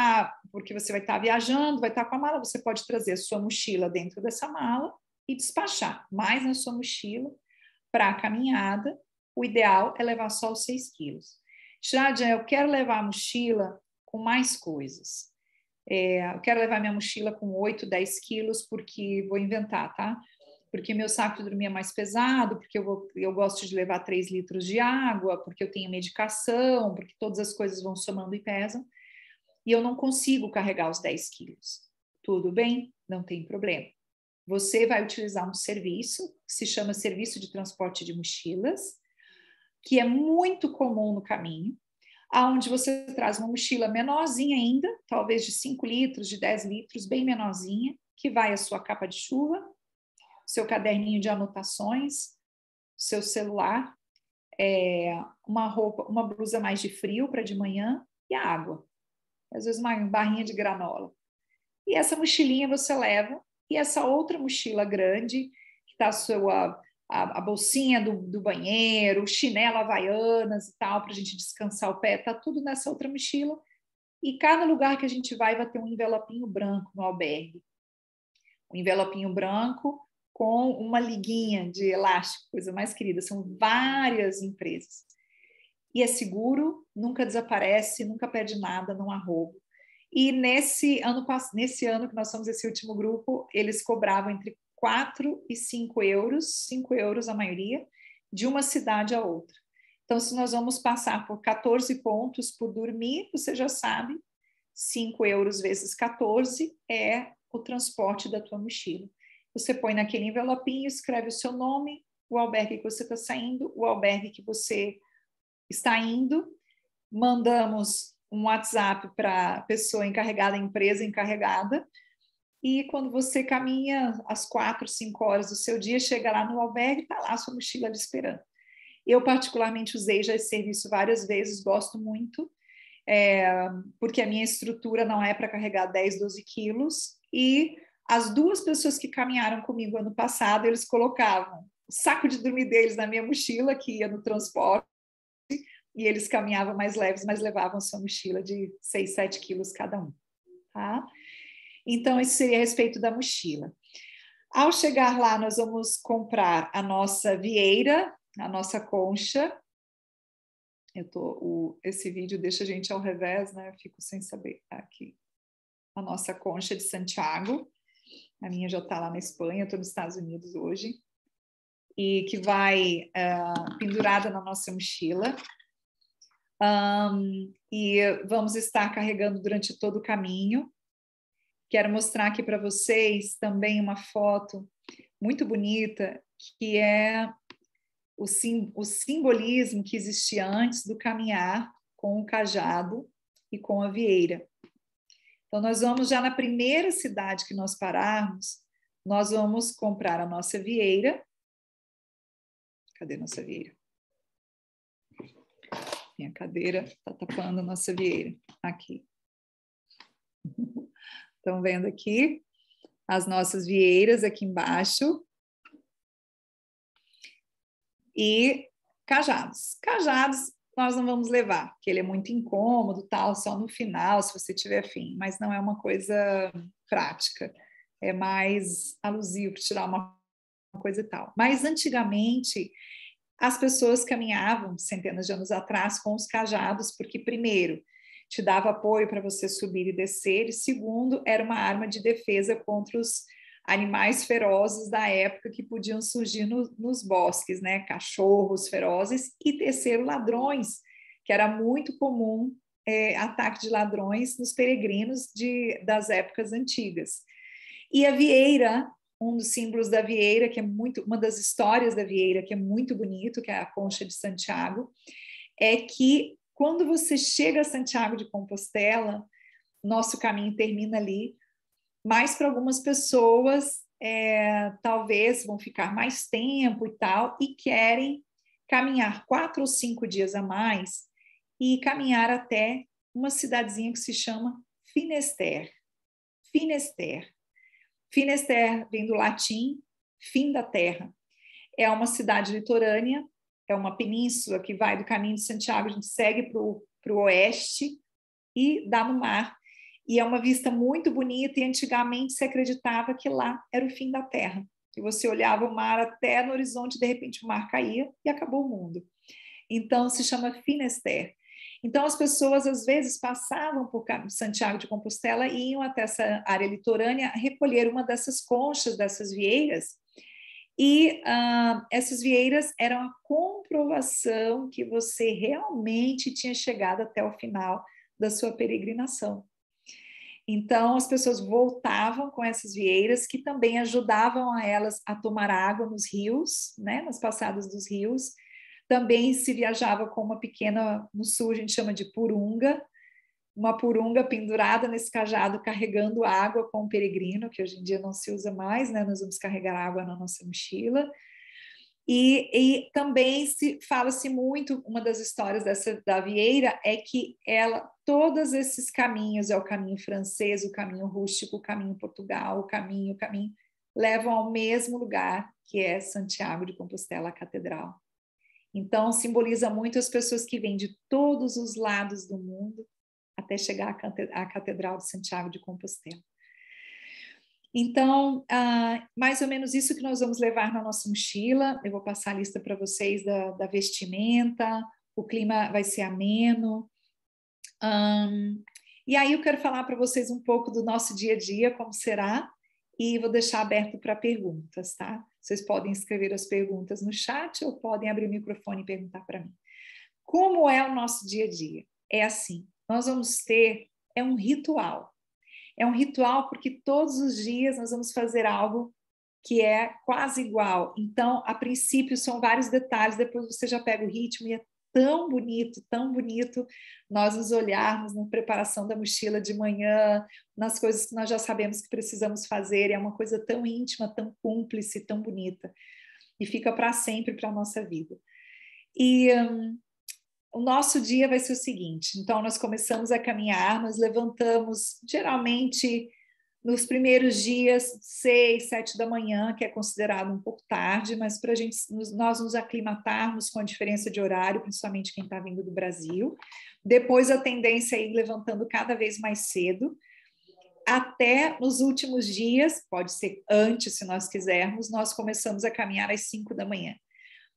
porque você vai estar viajando, vai estar com a mala, você pode trazer a sua mochila dentro dessa mala e despachar mais na sua mochila para a caminhada. O ideal é levar só os 6 quilos. Shrajan, eu quero levar a mochila com mais coisas. Eu quero levar minha mochila com 8, 10 quilos, porque vou inventar, tá? Porque meu saco de dormir é mais pesado, porque eu gosto de levar 3 litros de água, porque eu tenho medicação, porque todas as coisas vão somando e pesam, e eu não consigo carregar os 10 quilos. Tudo bem? Não tem problema. Você vai utilizar um serviço que se chama Serviço de Transporte de Mochilas, que é muito comum no caminho, aonde você traz uma mochila menorzinha ainda, talvez de 5 litros, de 10 litros, bem menorzinha, que vai a sua capa de chuva, seu caderninho de anotações, seu celular, uma roupa, uma blusa mais de frio para de manhã e a água. Às vezes uma barrinha de granola. E essa mochilinha você leva, e essa outra mochila grande, que está a bolsinha do banheiro, chinelo havaianas e tal, para a gente descansar o pé, está tudo nessa outra mochila. E cada lugar que a gente vai ter um envelopinho branco no albergue. Um envelopinho branco com uma liguinha de elástico, coisa mais querida. São várias empresas. E é seguro, nunca desaparece, nunca perde nada, não há roubo. E nesse ano que nós somos esse último grupo, eles cobravam entre 4 e 5 euros, 5 euros a maioria, de uma cidade a outra. Então, se nós vamos passar por 14 pontos por dormir, você já sabe, 5 euros vezes 14 é o transporte da tua mochila. Você põe naquele envelopinho, escreve o seu nome, o albergue que você está saindo, o albergue que você está indo, mandamos um WhatsApp para a pessoa encarregada, a empresa encarregada, e quando você caminha às 4, 5 horas do seu dia, chega lá no albergue, está lá a sua mochila te esperando. Eu particularmente usei já esse serviço várias vezes, gosto muito, porque a minha estrutura não é para carregar 10, 12 quilos, e as 2 pessoas que caminharam comigo ano passado, eles colocavam o saco de dormir deles na minha mochila, que ia no transporte, e eles caminhavam mais leves, mas levavam sua mochila de 6, 7 quilos cada um, tá? Então, isso seria a respeito da mochila. Ao chegar lá, nós vamos comprar a nossa vieira, a nossa concha. Esse vídeo deixa a gente ao revés, né? Eu fico sem saber. Aqui. A nossa concha de Santiago. A minha já está lá na Espanha, eu estou nos Estados Unidos hoje. E que vai pendurada na nossa mochila. E vamos estar carregando durante todo o caminho. Quero mostrar aqui para vocês também uma foto muito bonita, que é o simbolismo que existia antes do caminhar com o cajado. e com a Vieira. Então, nós vamos já na primeira cidade que nós pararmos, nós vamos comprar a nossa vieira. Cadê a nossa vieira? Minha cadeira está tapando a nossa vieira. Aqui. Estão vendo aqui as nossas vieiras aqui embaixo. E cajados. Cajados nós não vamos levar, porque ele é muito incômodo, tal, só no final, se você tiver fim, mas não é uma coisa prática, é mais alusivo para tirar uma coisa e tal. Mas antigamente as pessoas caminhavam centenas de anos atrás com os cajados, porque primeiro te dava apoio para você subir e descer, e segundo, era uma arma de defesa contra os animais ferozes da época que podiam surgir nos bosques, né? Cachorros ferozes, e terceiro, ladrões, que era muito comum ataque de ladrões nos peregrinos das épocas antigas. E a vieira, um dos símbolos da vieira, que é muito, uma das histórias da vieira, que é muito bonito, que é a concha de Santiago, é que quando você chega a Santiago de Compostela, nosso caminho termina ali, mas para algumas pessoas talvez vão ficar mais tempo e tal, e querem caminhar 4 ou 5 dias a mais e caminhar até uma cidadezinha que se chama Finisterre. Finisterre. Finisterre vem do latim fim da terra. É uma cidade litorânea, é uma península que vai do caminho de Santiago, a gente segue para o oeste e dá no mar. E é uma vista muito bonita, e antigamente se acreditava que lá era o fim da terra. E você olhava o mar até no horizonte, de repente o mar caía e acabou o mundo. Então se chama Finisterre. Então as pessoas às vezes passavam por Santiago de Compostela e iam até essa área litorânea recolher uma dessas conchas, dessas vieiras, e essas vieiras eram a comprovação que você realmente tinha chegado até o final da sua peregrinação. Então, as pessoas voltavam com essas vieiras, que também ajudavam a elas a tomar água nos rios, né, nas passadas dos rios. Também se viajava com uma pequena, no sul a gente chama de purunga, uma purunga pendurada nesse cajado, carregando água com o peregrino, que hoje em dia não se usa mais, né, nós vamos carregar água na nossa mochila. E também fala-se muito, uma das histórias da vieira é que todos esses caminhos, é o caminho francês, o caminho rústico, o caminho Portugal, o caminho, levam ao mesmo lugar, que é Santiago de Compostela, a catedral. Então, simboliza muito as pessoas que vêm de todos os lados do mundo até chegar à Catedral de Santiago de Compostela. Então, mais ou menos isso que nós vamos levar na nossa mochila. Eu vou passar a lista para vocês da vestimenta, o clima vai ser ameno. E aí eu quero falar para vocês um pouco do nosso dia a dia, como será, e vou deixar aberto para perguntas, tá? Vocês podem escrever as perguntas no chat ou podem abrir o microfone e perguntar para mim. Como é o nosso dia a dia? É assim, nós vamos ter, um ritual. É um ritual porque todos os dias nós vamos fazer algo que é quase igual. Então, a princípio, são vários detalhes, depois você já pega o ritmo e é tão bonito nós nos olharmos na preparação da mochila de manhã, nas coisas que nós já sabemos que precisamos fazer, é uma coisa tão íntima, tão cúmplice, tão bonita, e fica para sempre para a nossa vida. E o nosso dia vai ser o seguinte, então nós começamos a caminhar, nós levantamos geralmente nos primeiros dias 6, 7 da manhã, que é considerado um pouco tarde, mas para nós nos aclimatarmos com a diferença de horário, principalmente quem está vindo do Brasil. Depois a tendência é ir levantando cada vez mais cedo, até nos últimos dias, pode ser antes se nós quisermos, nós começamos a caminhar às 5 da manhã.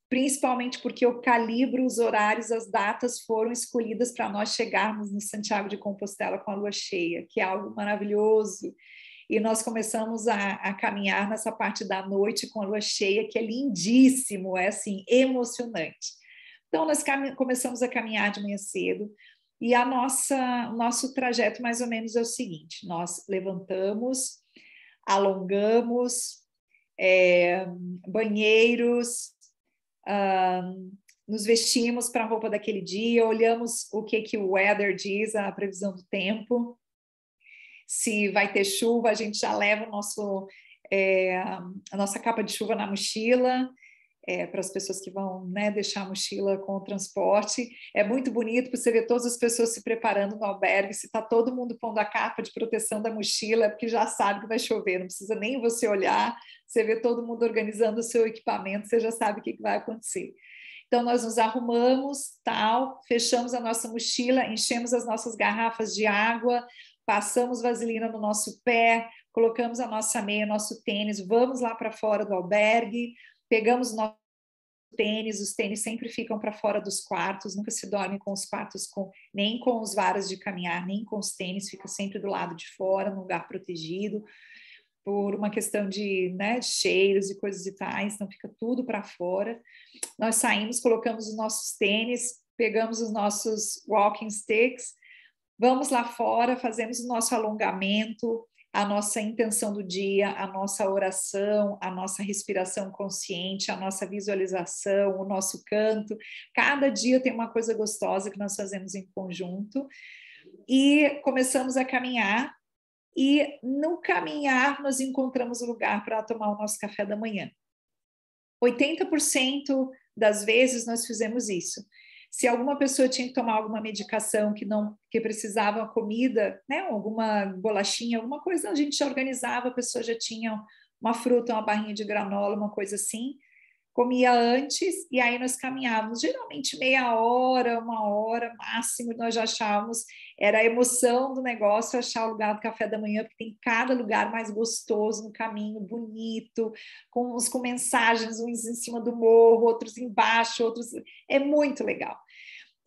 Principalmente porque eu calibro os horários, as datas foram escolhidas para nós chegarmos no Santiago de Compostela com a lua cheia, que é algo maravilhoso. E nós começamos a caminhar nessa parte da noite com a lua cheia, que é lindíssimo, é assim, emocionante. Então, nós começamos a caminhar de manhã cedo, e o nosso trajeto mais ou menos é o seguinte, nós levantamos, alongamos, banheiros, nos vestimos para a roupa daquele dia, olhamos o que o weather diz, a previsão do tempo. Se vai ter chuva, a gente já leva a nossa capa de chuva na mochila, para as pessoas que vão, né, deixar a mochila com o transporte. É muito bonito você ver todas as pessoas se preparando no albergue. Se está todo mundo pondo a capa de proteção da mochila, é porque já sabe que vai chover, não precisa nem você olhar, você vê todo mundo organizando o seu equipamento, você já sabe o que vai acontecer. Então, nós nos arrumamos, tal, fechamos a nossa mochila, enchemos as nossas garrafas de água, passamos vaselina no nosso pé, colocamos a nossa meia, nosso tênis, vamos lá para fora do albergue, pegamos nosso tênis, os tênis sempre ficam para fora dos quartos, nunca se dorme com os quartos, nem com os varas de caminhar, nem com os tênis, fica sempre do lado de fora, num lugar protegido, por uma questão de, né, de cheiros e coisas e tais, então fica tudo para fora. Nós saímos, colocamos os nossos tênis, pegamos os nossos walking sticks, vamos lá fora, fazemos o nosso alongamento, a nossa intenção do dia, a nossa oração, a nossa respiração consciente, a nossa visualização, o nosso canto. Cada dia tem uma coisa gostosa que nós fazemos em conjunto. E começamos a caminhar, e no caminhar nós encontramos o lugar para tomar o nosso café da manhã. 80% das vezes nós fizemos isso. Se alguma pessoa tinha que tomar alguma medicação que precisava comida, né, alguma bolachinha, alguma coisa, a gente já organizava, a pessoa já tinha uma fruta, uma barrinha de granola, uma coisa assim, comia antes e aí nós caminhávamos, geralmente meia hora, uma hora máximo, nós já achávamos, era a emoção do negócio achar o lugar do café da manhã, porque tem cada lugar mais gostoso no caminho, bonito, com mensagens, uns em cima do morro, outros embaixo, outros, é muito legal.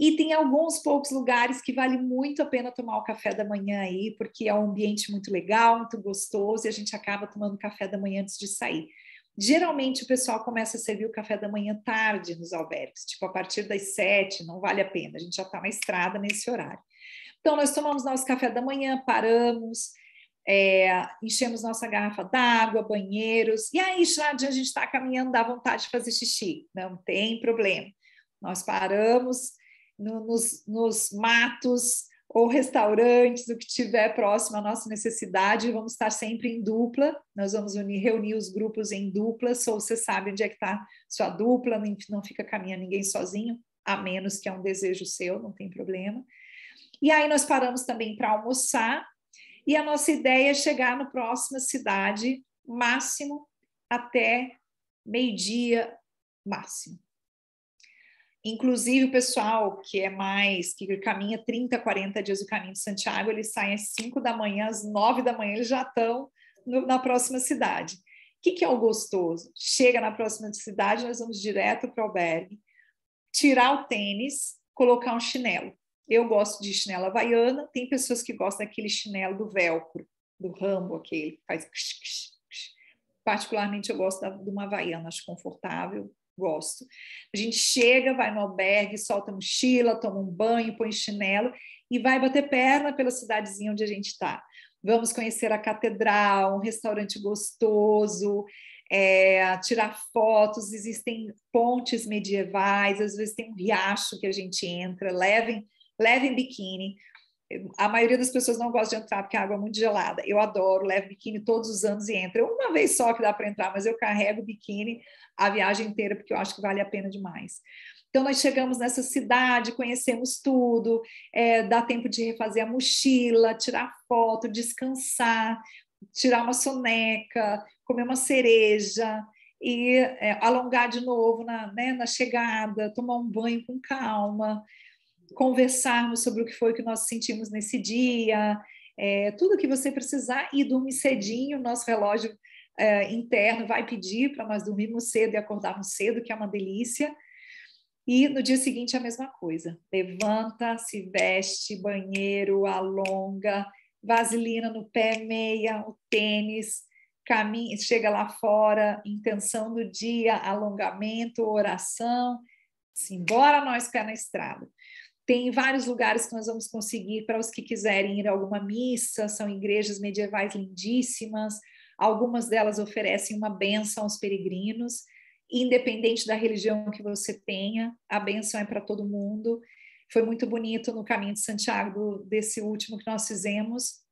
E tem alguns poucos lugares que vale muito a pena tomar o café da manhã aí, porque é um ambiente muito legal, muito gostoso, e a gente acaba tomando café da manhã antes de sair. Geralmente o pessoal começa a servir o café da manhã tarde nos albergues, tipo a partir das 7, não vale a pena, a gente já está na estrada nesse horário. Então nós tomamos nosso café da manhã, paramos, enchemos nossa garrafa d'água, banheiros, e aí já a gente está caminhando, dá vontade de fazer xixi, não tem problema. Nós paramos nos matos, ou restaurantes, o que tiver próximo à nossa necessidade, vamos estar sempre em dupla, nós vamos reunir os grupos em duplas, ou você sabe onde é que está sua dupla, não fica caminhando ninguém sozinho, a menos que é um desejo seu, não tem problema. E aí nós paramos também para almoçar, e a nossa ideia é chegar na próxima cidade, máximo até meio-dia, máximo. Inclusive, o pessoal que caminha 30, 40 dias o caminho de Santiago, eles saem às 5 da manhã, às 9 da manhã, eles já estão na próxima cidade. O que é o gostoso? Chega na próxima cidade, nós vamos direto para o albergue, tirar o tênis, colocar um chinelo. Eu gosto de chinelo havaiana, tem pessoas que gostam daquele chinelo do velcro, do Rambo, aquele que faz... Particularmente, eu gosto de uma havaiana, acho confortável, gosto. A gente chega, vai no albergue, solta a mochila, toma um banho, põe chinelo e vai bater perna pela cidadezinha onde a gente está. Vamos conhecer a catedral, um restaurante gostoso, tirar fotos, existem pontes medievais, às vezes tem um riacho que a gente entra, levem biquíni. A maioria das pessoas não gosta de entrar porque a água é muito gelada. Eu adoro, levo biquíni todos os anos e entro. Uma vez só que dá para entrar, mas eu carrego biquíni a viagem inteira porque eu acho que vale a pena demais. Então, nós chegamos nessa cidade, conhecemos tudo, dá tempo de refazer a mochila, tirar foto, descansar, tirar uma soneca, comer uma cereja e alongar de novo na chegada, tomar um banho com calma, conversarmos sobre o que foi que nós sentimos nesse dia, tudo que você precisar, e dormir cedinho. Nosso relógio interno vai pedir para nós dormirmos cedo e acordarmos cedo, que é uma delícia. E no dia seguinte a mesma coisa, levanta, se veste, banheiro, alonga, vaselina no pé, meia, o tênis, caminha, chega lá fora, intenção do dia, alongamento, oração, simbora nós pé na estrada. Tem vários lugares que nós vamos conseguir para os que quiserem ir a alguma missa, são igrejas medievais lindíssimas, algumas delas oferecem uma bênção aos peregrinos, independente da religião que você tenha, a bênção é para todo mundo. Foi muito bonito no caminho de Santiago, desse último que nós fizemos,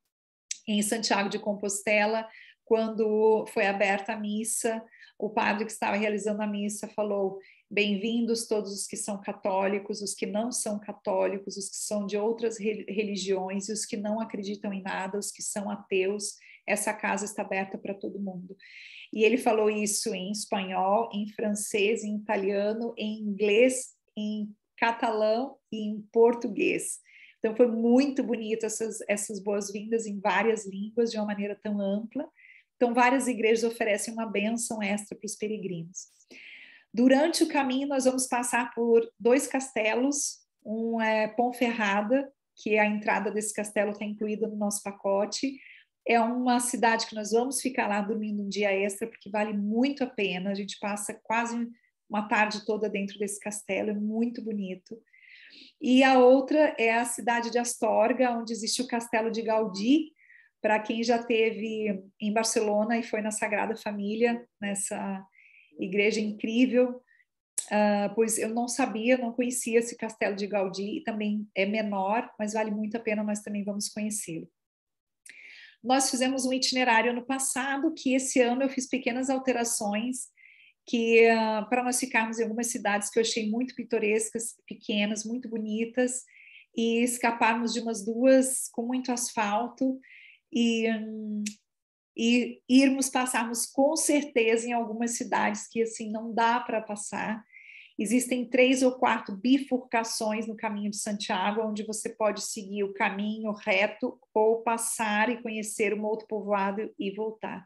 em Santiago de Compostela, quando foi aberta a missa, o padre que estava realizando a missa falou: bem-vindos todos os que são católicos, os que não são católicos, os que são de outras religiões e os que não acreditam em nada, os que são ateus, essa casa está aberta para todo mundo. E ele falou isso em espanhol, em francês, em italiano, em inglês, em catalão e em português. Então foi muito bonito essas boas-vindas em várias línguas, de uma maneira tão ampla. Então várias igrejas oferecem uma bênção extra para os peregrinos. Durante o caminho nós vamos passar por 2 castelos, um é Ponferrada, que a entrada desse castelo está incluída no nosso pacote. É uma cidade que nós vamos ficar lá dormindo um dia extra, porque vale muito a pena. A gente passa quase uma tarde toda dentro desse castelo, é muito bonito. E a outra é a cidade de Astorga, onde existe o castelo de Gaudí, para quem já esteve em Barcelona e foi na Sagrada Família, nessa igreja incrível, pois eu não sabia, não conhecia esse castelo de Gaudí, e também é menor, mas vale muito a pena, nós também vamos conhecê-lo. Nós fizemos um itinerário ano passado, que esse ano eu fiz pequenas alterações, que para nós ficarmos em algumas cidades que eu achei muito pitorescas, pequenas, muito bonitas, e escaparmos de umas 2 com muito asfalto, e passarmos com certeza em algumas cidades que assim não dá para passar. Existem 3 ou 4 bifurcações no caminho de Santiago, onde você pode seguir o caminho reto ou passar e conhecer um outro povoado e voltar.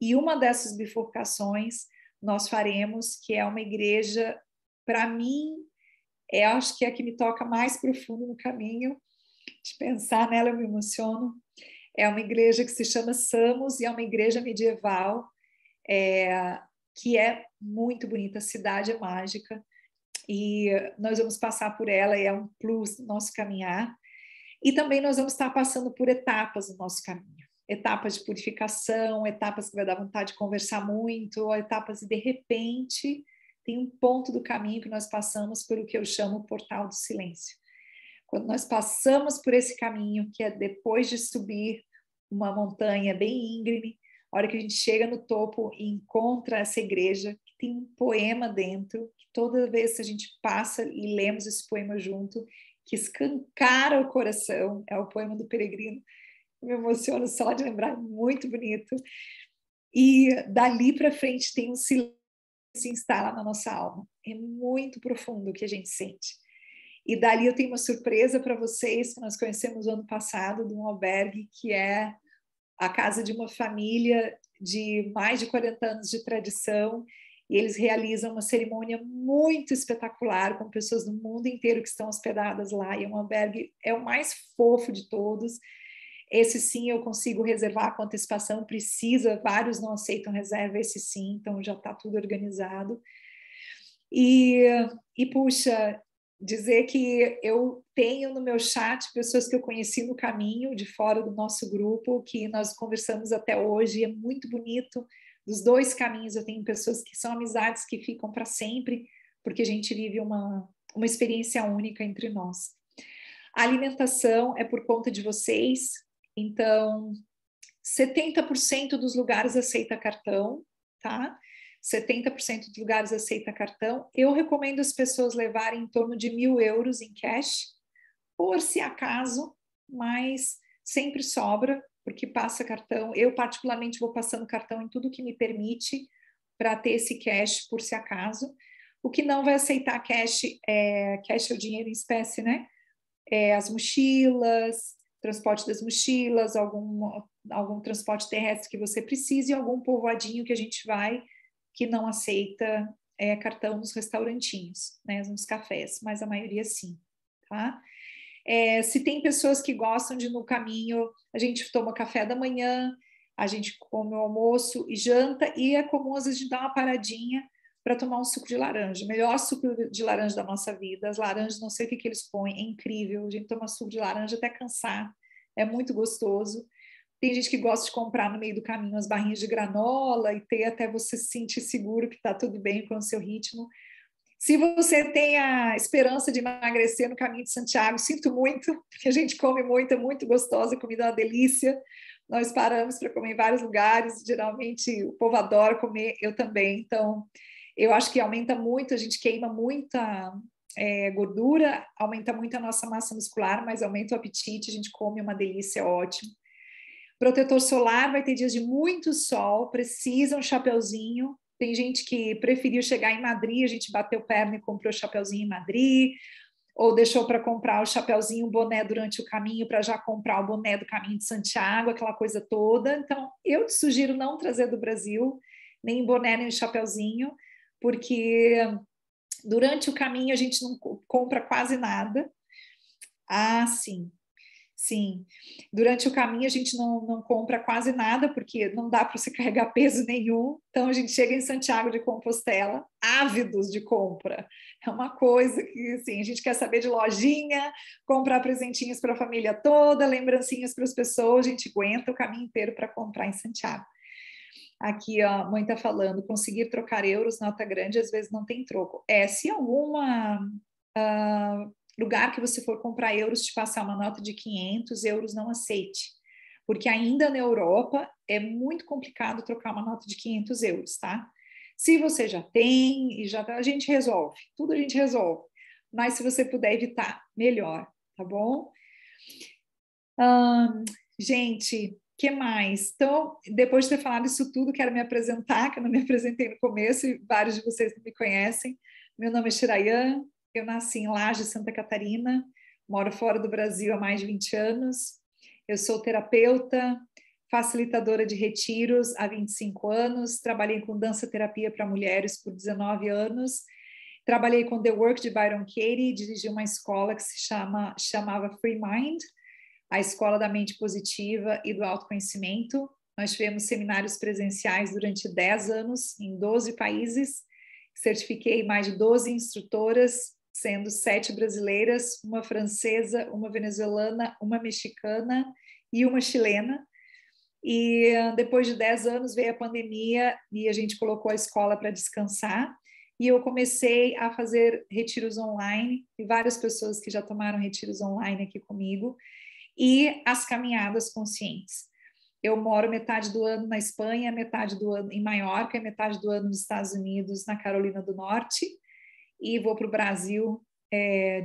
E uma dessas bifurcações nós faremos, que é uma igreja, para mim, acho que é a que me toca mais profundo no caminho. De pensar nela eu me emociono. É uma igreja que se chama Samos e é uma igreja medieval, que é muito bonita. A cidade é mágica e nós vamos passar por ela, e é um plus no nosso caminhar. E também nós vamos estar passando por etapas no nosso caminho. Etapas de purificação, etapas que vai dar vontade de conversar muito, etapas de repente tem um ponto do caminho que nós passamos por o que eu chamo o portal do silêncio. Quando nós passamos por esse caminho, que é depois de subir uma montanha bem íngreme, a hora que a gente chega no topo e encontra essa igreja, que tem um poema dentro, que toda vez que a gente passa e lemos esse poema junto, que escancara o coração, é o poema do Peregrino, me emociono só de lembrar, muito bonito. E dali para frente tem um silêncio que se instala na nossa alma. É muito profundo o que a gente sente. E dali eu tenho uma surpresa para vocês, que nós conhecemos no ano passado, de um albergue, que é a casa de uma família de mais de 40 anos de tradição, e eles realizam uma cerimônia muito espetacular, com pessoas do mundo inteiro que estão hospedadas lá, e é um albergue, é o mais fofo de todos. Esse sim eu consigo reservar com antecipação, precisa, vários não aceitam reserva, esse sim, então já está tudo organizado. E puxa, dizer que eu tenho no meu chat pessoas que eu conheci no caminho, de fora do nosso grupo, que nós conversamos até hoje, e é muito bonito. Dos 2 caminhos eu tenho pessoas que são amizades que ficam para sempre, porque a gente vive uma experiência única entre nós. A alimentação é por conta de vocês, então 70% dos lugares aceita cartão, tá? 70% dos lugares aceita cartão. Eu recomendo as pessoas levarem em torno de 1.000 euros em cash, por se acaso, mas sempre sobra, porque passa cartão. Eu, particularmente, vou passando cartão em tudo que me permite para ter esse cash por se acaso. O que não vai aceitar cash é o dinheiro em espécie, né? As mochilas, transporte das mochilas, algum transporte terrestre que você precise, e algum povoadinho que a gente vai que não aceita cartão nos restaurantinhos, né, nos cafés, mas a maioria sim, tá? Se tem pessoas que gostam de no caminho, a gente toma café da manhã, a gente come o almoço e janta, e é comum às vezes a gente dar uma paradinha para tomar um suco de laranja, o melhor suco de laranja da nossa vida. As laranjas, não sei o que eles põem, é incrível, a gente toma suco de laranja até cansar, é muito gostoso. Tem gente que gosta de comprar no meio do caminho as barrinhas de granola e ter até você se sentir seguro que está tudo bem com o seu ritmo. Se você tem a esperança de emagrecer no caminho de Santiago, sinto muito, porque a gente come muito, é muito gostosa, a comida é uma delícia. Nós paramos para comer em vários lugares, geralmente o povo adora comer, eu também. Então, eu acho que aumenta muito, a gente queima muita gordura, aumenta muito a nossa massa muscular, mas aumenta o apetite, a gente come uma delícia, é ótimo. Protetor solar, vai ter dias de muito sol, precisa um chapeuzinho. Tem gente que preferiu chegar em Madrid, a gente bateu perna e comprou chapeuzinho em Madrid, ou deixou para comprar o chapeuzinho, o boné durante o caminho, para já comprar o boné do caminho de Santiago, aquela coisa toda. Então, eu te sugiro não trazer do Brasil, nem boné, nem o chapeuzinho, porque durante o caminho a gente não compra quase nada. Ah, sim. Sim, durante o caminho a gente não compra quase nada, porque não dá para você carregar peso nenhum. Então a gente chega em Santiago de Compostela, ávidos de compra. É uma coisa que assim, a gente quer saber de lojinha, comprar presentinhos para a família toda, lembrancinhas para as pessoas, a gente aguenta o caminho inteiro para comprar em Santiago. Aqui, ó, a mãe está falando, conseguir trocar euros, nota grande, às vezes não tem troco. Se alguma lugar que você for comprar euros te passar uma nota de 500 euros, não aceite. Porque ainda na Europa é muito complicado trocar uma nota de 500 euros, tá? Se você já tem, e já a gente resolve, tudo a gente resolve. Mas se você puder evitar, melhor, tá bom? Gente, que mais? Então, depois de ter falado isso tudo, quero me apresentar, que eu não me apresentei no começo e vários de vocês não me conhecem. Meu nome é Shirayan, eu nasci em Lages, Santa Catarina, moro fora do Brasil há mais de 20 anos. Eu sou terapeuta, facilitadora de retiros há 25 anos, trabalhei com dança-terapia para mulheres por 19 anos, trabalhei com The Work de Byron Katie, dirigi uma escola que chamava Free Mind, a Escola da Mente Positiva e do Autoconhecimento. Nós tivemos seminários presenciais durante 10 anos em 12 países, certifiquei mais de 12 instrutoras, sendo 7 brasileiras, uma francesa, uma venezuelana, uma mexicana e uma chilena. E depois de 10 anos veio a pandemia e a gente colocou a escola para descansar. E eu comecei a fazer retiros online, e várias pessoas que já tomaram retiros online aqui comigo, e as caminhadas conscientes. Eu moro metade do ano na Espanha, metade do ano em Maiorca, metade do ano nos Estados Unidos, na Carolina do Norte, e vou para o Brasil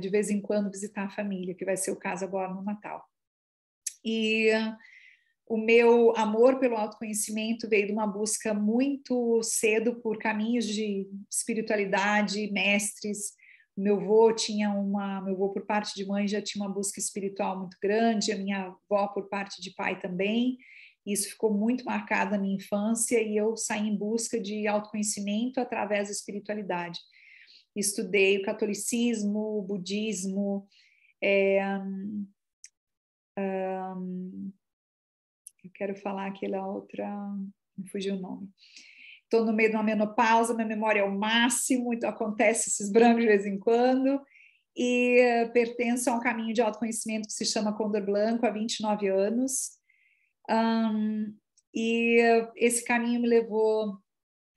de vez em quando visitar a família, que vai ser o caso agora no Natal. E o meu amor pelo autoconhecimento veio de uma busca muito cedo por caminhos de espiritualidade, mestres. Meu avô por parte de mãe já tinha uma busca espiritual muito grande, a minha avó por parte de pai também. Isso ficou muito marcado na minha infância e eu saí em busca de autoconhecimento através da espiritualidade. Estudei o catolicismo, o budismo, eu quero falar aquela outra, me fugiu o nome. Estou no meio de uma menopausa, minha memória é o máximo, então acontece esses brancos de vez em quando, e pertenço a um caminho de autoconhecimento que se chama Condor Blanco há 29 anos. E esse caminho me levou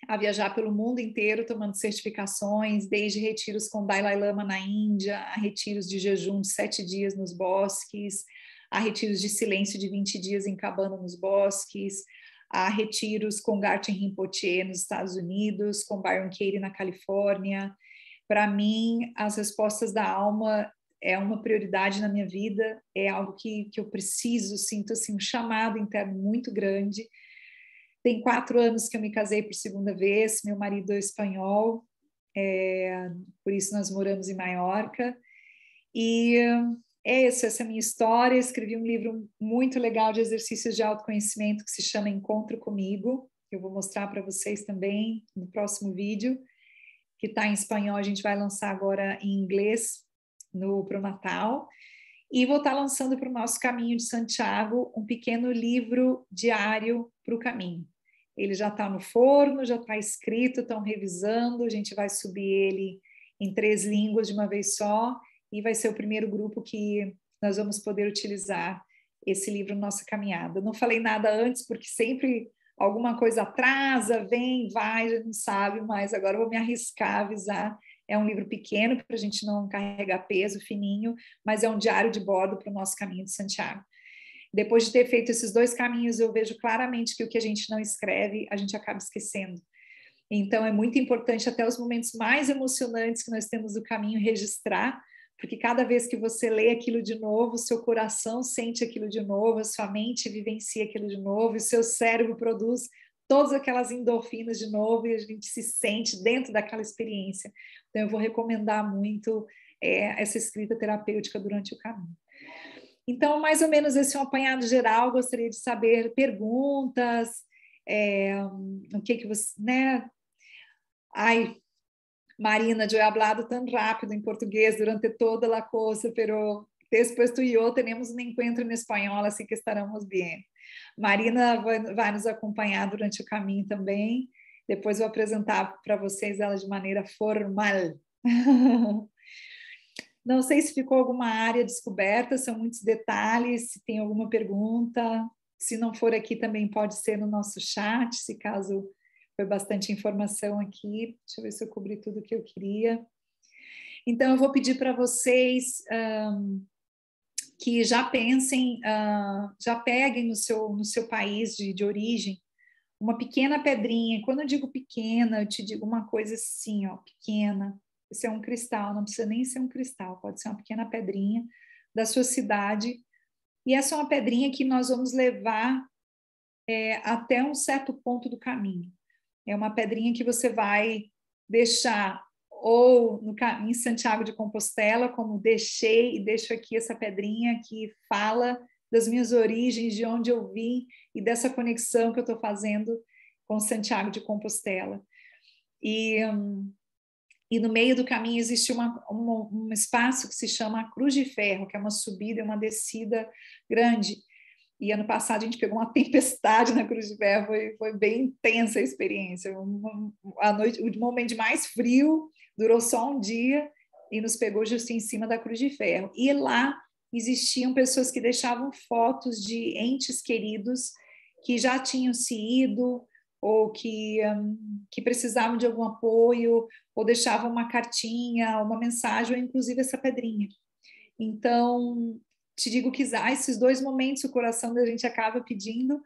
a viajar pelo mundo inteiro, tomando certificações, desde retiros com Dalai Lama na Índia, a retiros de jejum de 7 dias nos bosques, a retiros de silêncio de 20 dias em cabana nos bosques, a retiros com Garten Rinpoche nos Estados Unidos, com Byron Katie na Califórnia. Para mim, as respostas da alma é uma prioridade na minha vida, é algo que eu preciso, sinto assim, um chamado interno muito grande. Tem 4 anos que eu me casei por segunda vez, meu marido é espanhol, por isso nós moramos em Maiorca. E essa é a minha história. Escrevi um livro muito legal de exercícios de autoconhecimento que se chama Encontro Comigo. Eu vou mostrar para vocês também no próximo vídeo, que está em espanhol, a gente vai lançar agora em inglês para o Natal. E vou estar lançando para o nosso Caminho de Santiago um pequeno livro diário para o caminho. Ele já está no forno, já está escrito, estão revisando, a gente vai subir ele em 3 línguas de uma vez só, e vai ser o primeiro grupo que nós vamos poder utilizar esse livro Nossa Caminhada. Eu não falei nada antes, porque sempre alguma coisa atrasa, vem, vai, a gente não sabe, mas agora eu vou me arriscar a avisar. É um livro pequeno, para a gente não carregar peso, fininho, mas é um diário de bordo para o nosso caminho de Santiago. Depois de ter feito esses 2 caminhos, eu vejo claramente que o que a gente não escreve, a gente acaba esquecendo. Então, é muito importante até os momentos mais emocionantes que nós temos do caminho registrar, porque cada vez que você lê aquilo de novo, o seu coração sente aquilo de novo, a sua mente vivencia aquilo de novo, e o seu cérebro produz todas aquelas endorfinas de novo, e a gente se sente dentro daquela experiência. Então, eu vou recomendar muito essa escrita terapêutica durante o caminho. Então, mais ou menos esse é um apanhado geral. Gostaria de saber perguntas, o que você, né? Ai, Marina, yo he hablado tan rápido em português durante toda a coisa, pero después tú y yo tenemos un encuentro en español, así que estaremos bien. Marina vai nos acompanhar durante o caminho também. Depois vou apresentar para vocês ela de maneira formal. Não sei se ficou alguma área descoberta, são muitos detalhes, se tem alguma pergunta. Se não for aqui, também pode ser no nosso chat, se caso foi bastante informação aqui. Deixa eu ver se eu cobri tudo o que eu queria. Então, eu vou pedir para vocês que já pensem, já peguem no seu país de origem uma pequena pedrinha. Quando eu digo pequena, eu te digo uma coisa assim, ó, pequena. Esse é um cristal, não precisa nem ser um cristal, pode ser uma pequena pedrinha da sua cidade. E essa é uma pedrinha que nós vamos levar até um certo ponto do caminho. É uma pedrinha que você vai deixar ou em Santiago de Compostela, como deixei e deixo aqui essa pedrinha que fala das minhas origens, de onde eu vim e dessa conexão que eu estou fazendo com Santiago de Compostela. E no meio do caminho existe um espaço que se chama a Cruz de Ferro, que é uma subida e uma descida grande. E ano passado a gente pegou uma tempestade na Cruz de Ferro, foi bem intensa a experiência. A noite, o momento de mais frio durou só um dia e nos pegou justo em cima da Cruz de Ferro. E lá existiam pessoas que deixavam fotos de entes queridos que já tinham se ido ou que precisavam de algum apoio, ou deixavam uma cartinha, uma mensagem, ou inclusive essa pedrinha. Então, te digo que esses 2 momentos o coração da gente acaba pedindo,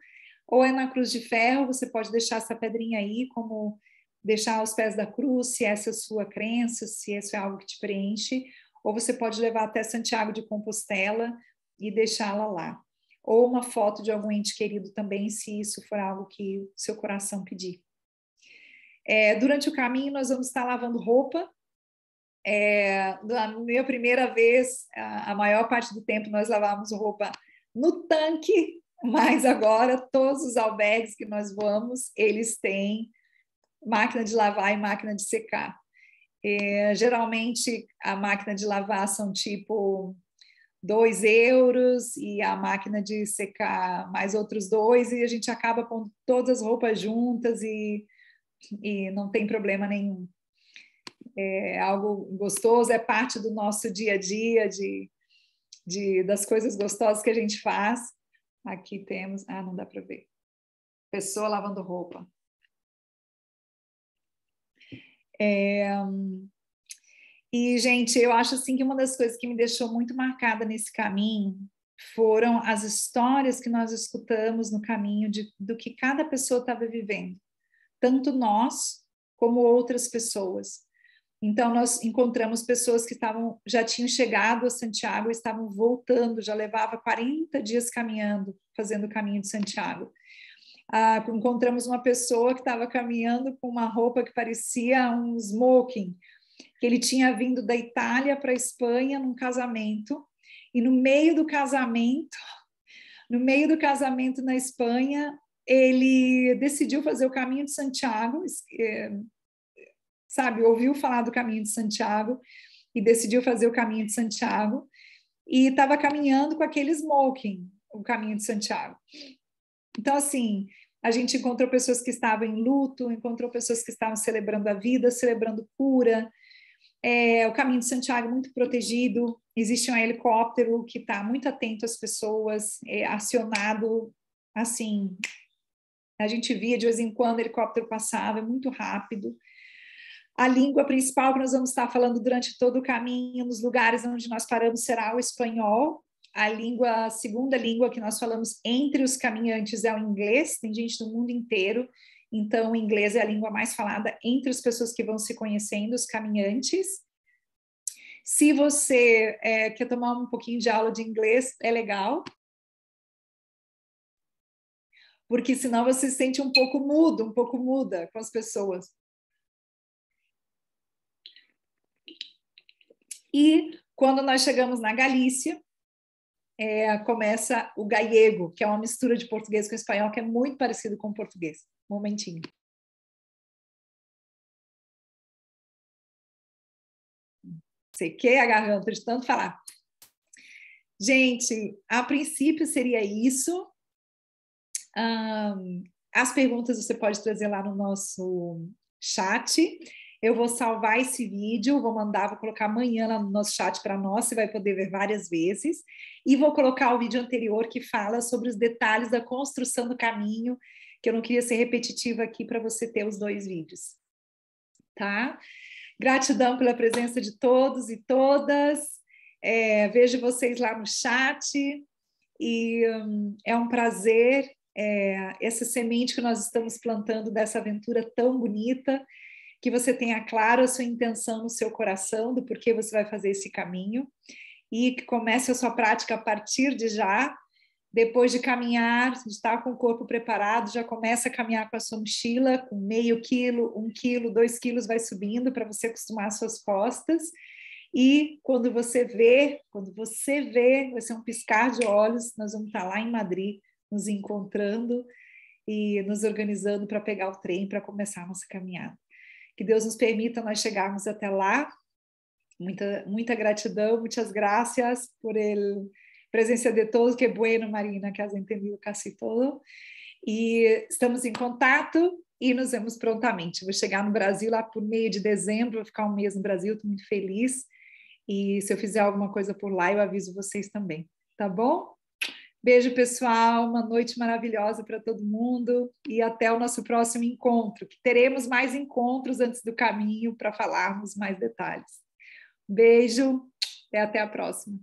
ou é na Cruz de Ferro, você pode deixar essa pedrinha aí, como deixar aos pés da cruz, se essa é a sua crença, se isso é algo que te preenche, ou você pode levar até Santiago de Compostela e deixá-la lá. Ou uma foto de algum ente querido também, se isso for algo que o seu coração pedir. Durante o caminho, nós vamos estar lavando roupa. Na minha primeira vez, a maior parte do tempo nós lavávamos roupa no tanque, mas agora todos os albergues que nós vamos, eles têm máquina de lavar e máquina de secar. Geralmente, a máquina de lavar são tipo 2 euros e a máquina de secar mais outros 2, e a gente acaba pondo todas as roupas juntas e não tem problema nenhum. É algo gostoso, é parte do nosso dia a dia, das coisas gostosas que a gente faz. Aqui temos... não dá para ver. Pessoa lavando roupa. E, gente, eu acho assim que uma das coisas que me deixou muito marcada nesse caminho foram as histórias que nós escutamos no caminho do que cada pessoa estava vivendo, tanto nós como outras pessoas. Então, nós encontramos pessoas que já tinham chegado a Santiago e estavam voltando, já levava 40 dias caminhando, fazendo o caminho de Santiago. Encontramos uma pessoa que estava caminhando com uma roupa que parecia um smoking, que ele tinha vindo da Itália para a Espanha num casamento, e no meio do casamento na Espanha, ele decidiu fazer o caminho de Santiago, ouviu falar do caminho de Santiago e decidiu fazer o caminho de Santiago, e estava caminhando com aquele smoking, o caminho de Santiago. Então, assim, a gente encontrou pessoas que estavam em luto, encontrou pessoas que estavam celebrando a vida, celebrando cura. O caminho de Santiago é muito protegido, existe um helicóptero que está muito atento às pessoas, acionado, assim, a gente via de vez em quando o helicóptero passava, é muito rápido. A língua principal que nós vamos estar falando durante todo o caminho, nos lugares onde nós paramos, será o espanhol. A segunda língua que nós falamos entre os caminhantes é o inglês, tem gente do mundo inteiro, então o inglês é a língua mais falada entre as pessoas que vão se conhecendo, os caminhantes. Se você quer tomar um pouquinho de aula de inglês, é legal, porque senão você se sente um pouco mudo, um pouco muda com as pessoas. E quando nós chegamos na Galícia, começa o gallego, que é uma mistura de português com espanhol, que é muito parecido com o português. Um momentinho. Sequei a garganta de tanto falar. Gente, a princípio seria isso. As perguntas você pode trazer lá no nosso chat. Eu vou salvar esse vídeo, vou colocar amanhã no nosso chat para nós, você vai poder ver várias vezes. E vou colocar o vídeo anterior que fala sobre os detalhes da construção do caminho, que eu não queria ser repetitiva aqui para você ter os 2 vídeos. Tá? Gratidão pela presença de todos e todas. Vejo vocês lá no chat. E é um prazer, essa semente que nós estamos plantando dessa aventura tão bonita, que você tenha claro a sua intenção no seu coração do porquê você vai fazer esse caminho e que comece a sua prática a partir de já. Depois de caminhar, de estar com o corpo preparado, já começa a caminhar com a sua mochila, com meio quilo, 1 quilo, 2 quilos, vai subindo para você acostumar as suas costas. E quando você vê, vai ser um piscar de olhos, nós vamos estar lá em Madrid, nos encontrando e nos organizando para pegar o trem, para começar a nossa caminhada. Que Deus nos permita nós chegarmos até lá. Muita, muita gratidão, muitas gracias por presença de todos. Que bueno, Marina, que has entendido casi todo. E estamos em contato e nos vemos prontamente. Vou chegar no Brasil lá por meio de dezembro, vou ficar um mês no Brasil, estou muito feliz. E se eu fizer alguma coisa por lá, eu aviso vocês também, tá bom? Beijo, pessoal, uma noite maravilhosa para todo mundo e até o nosso próximo encontro, que teremos mais encontros antes do caminho para falarmos mais detalhes. Beijo e até a próxima.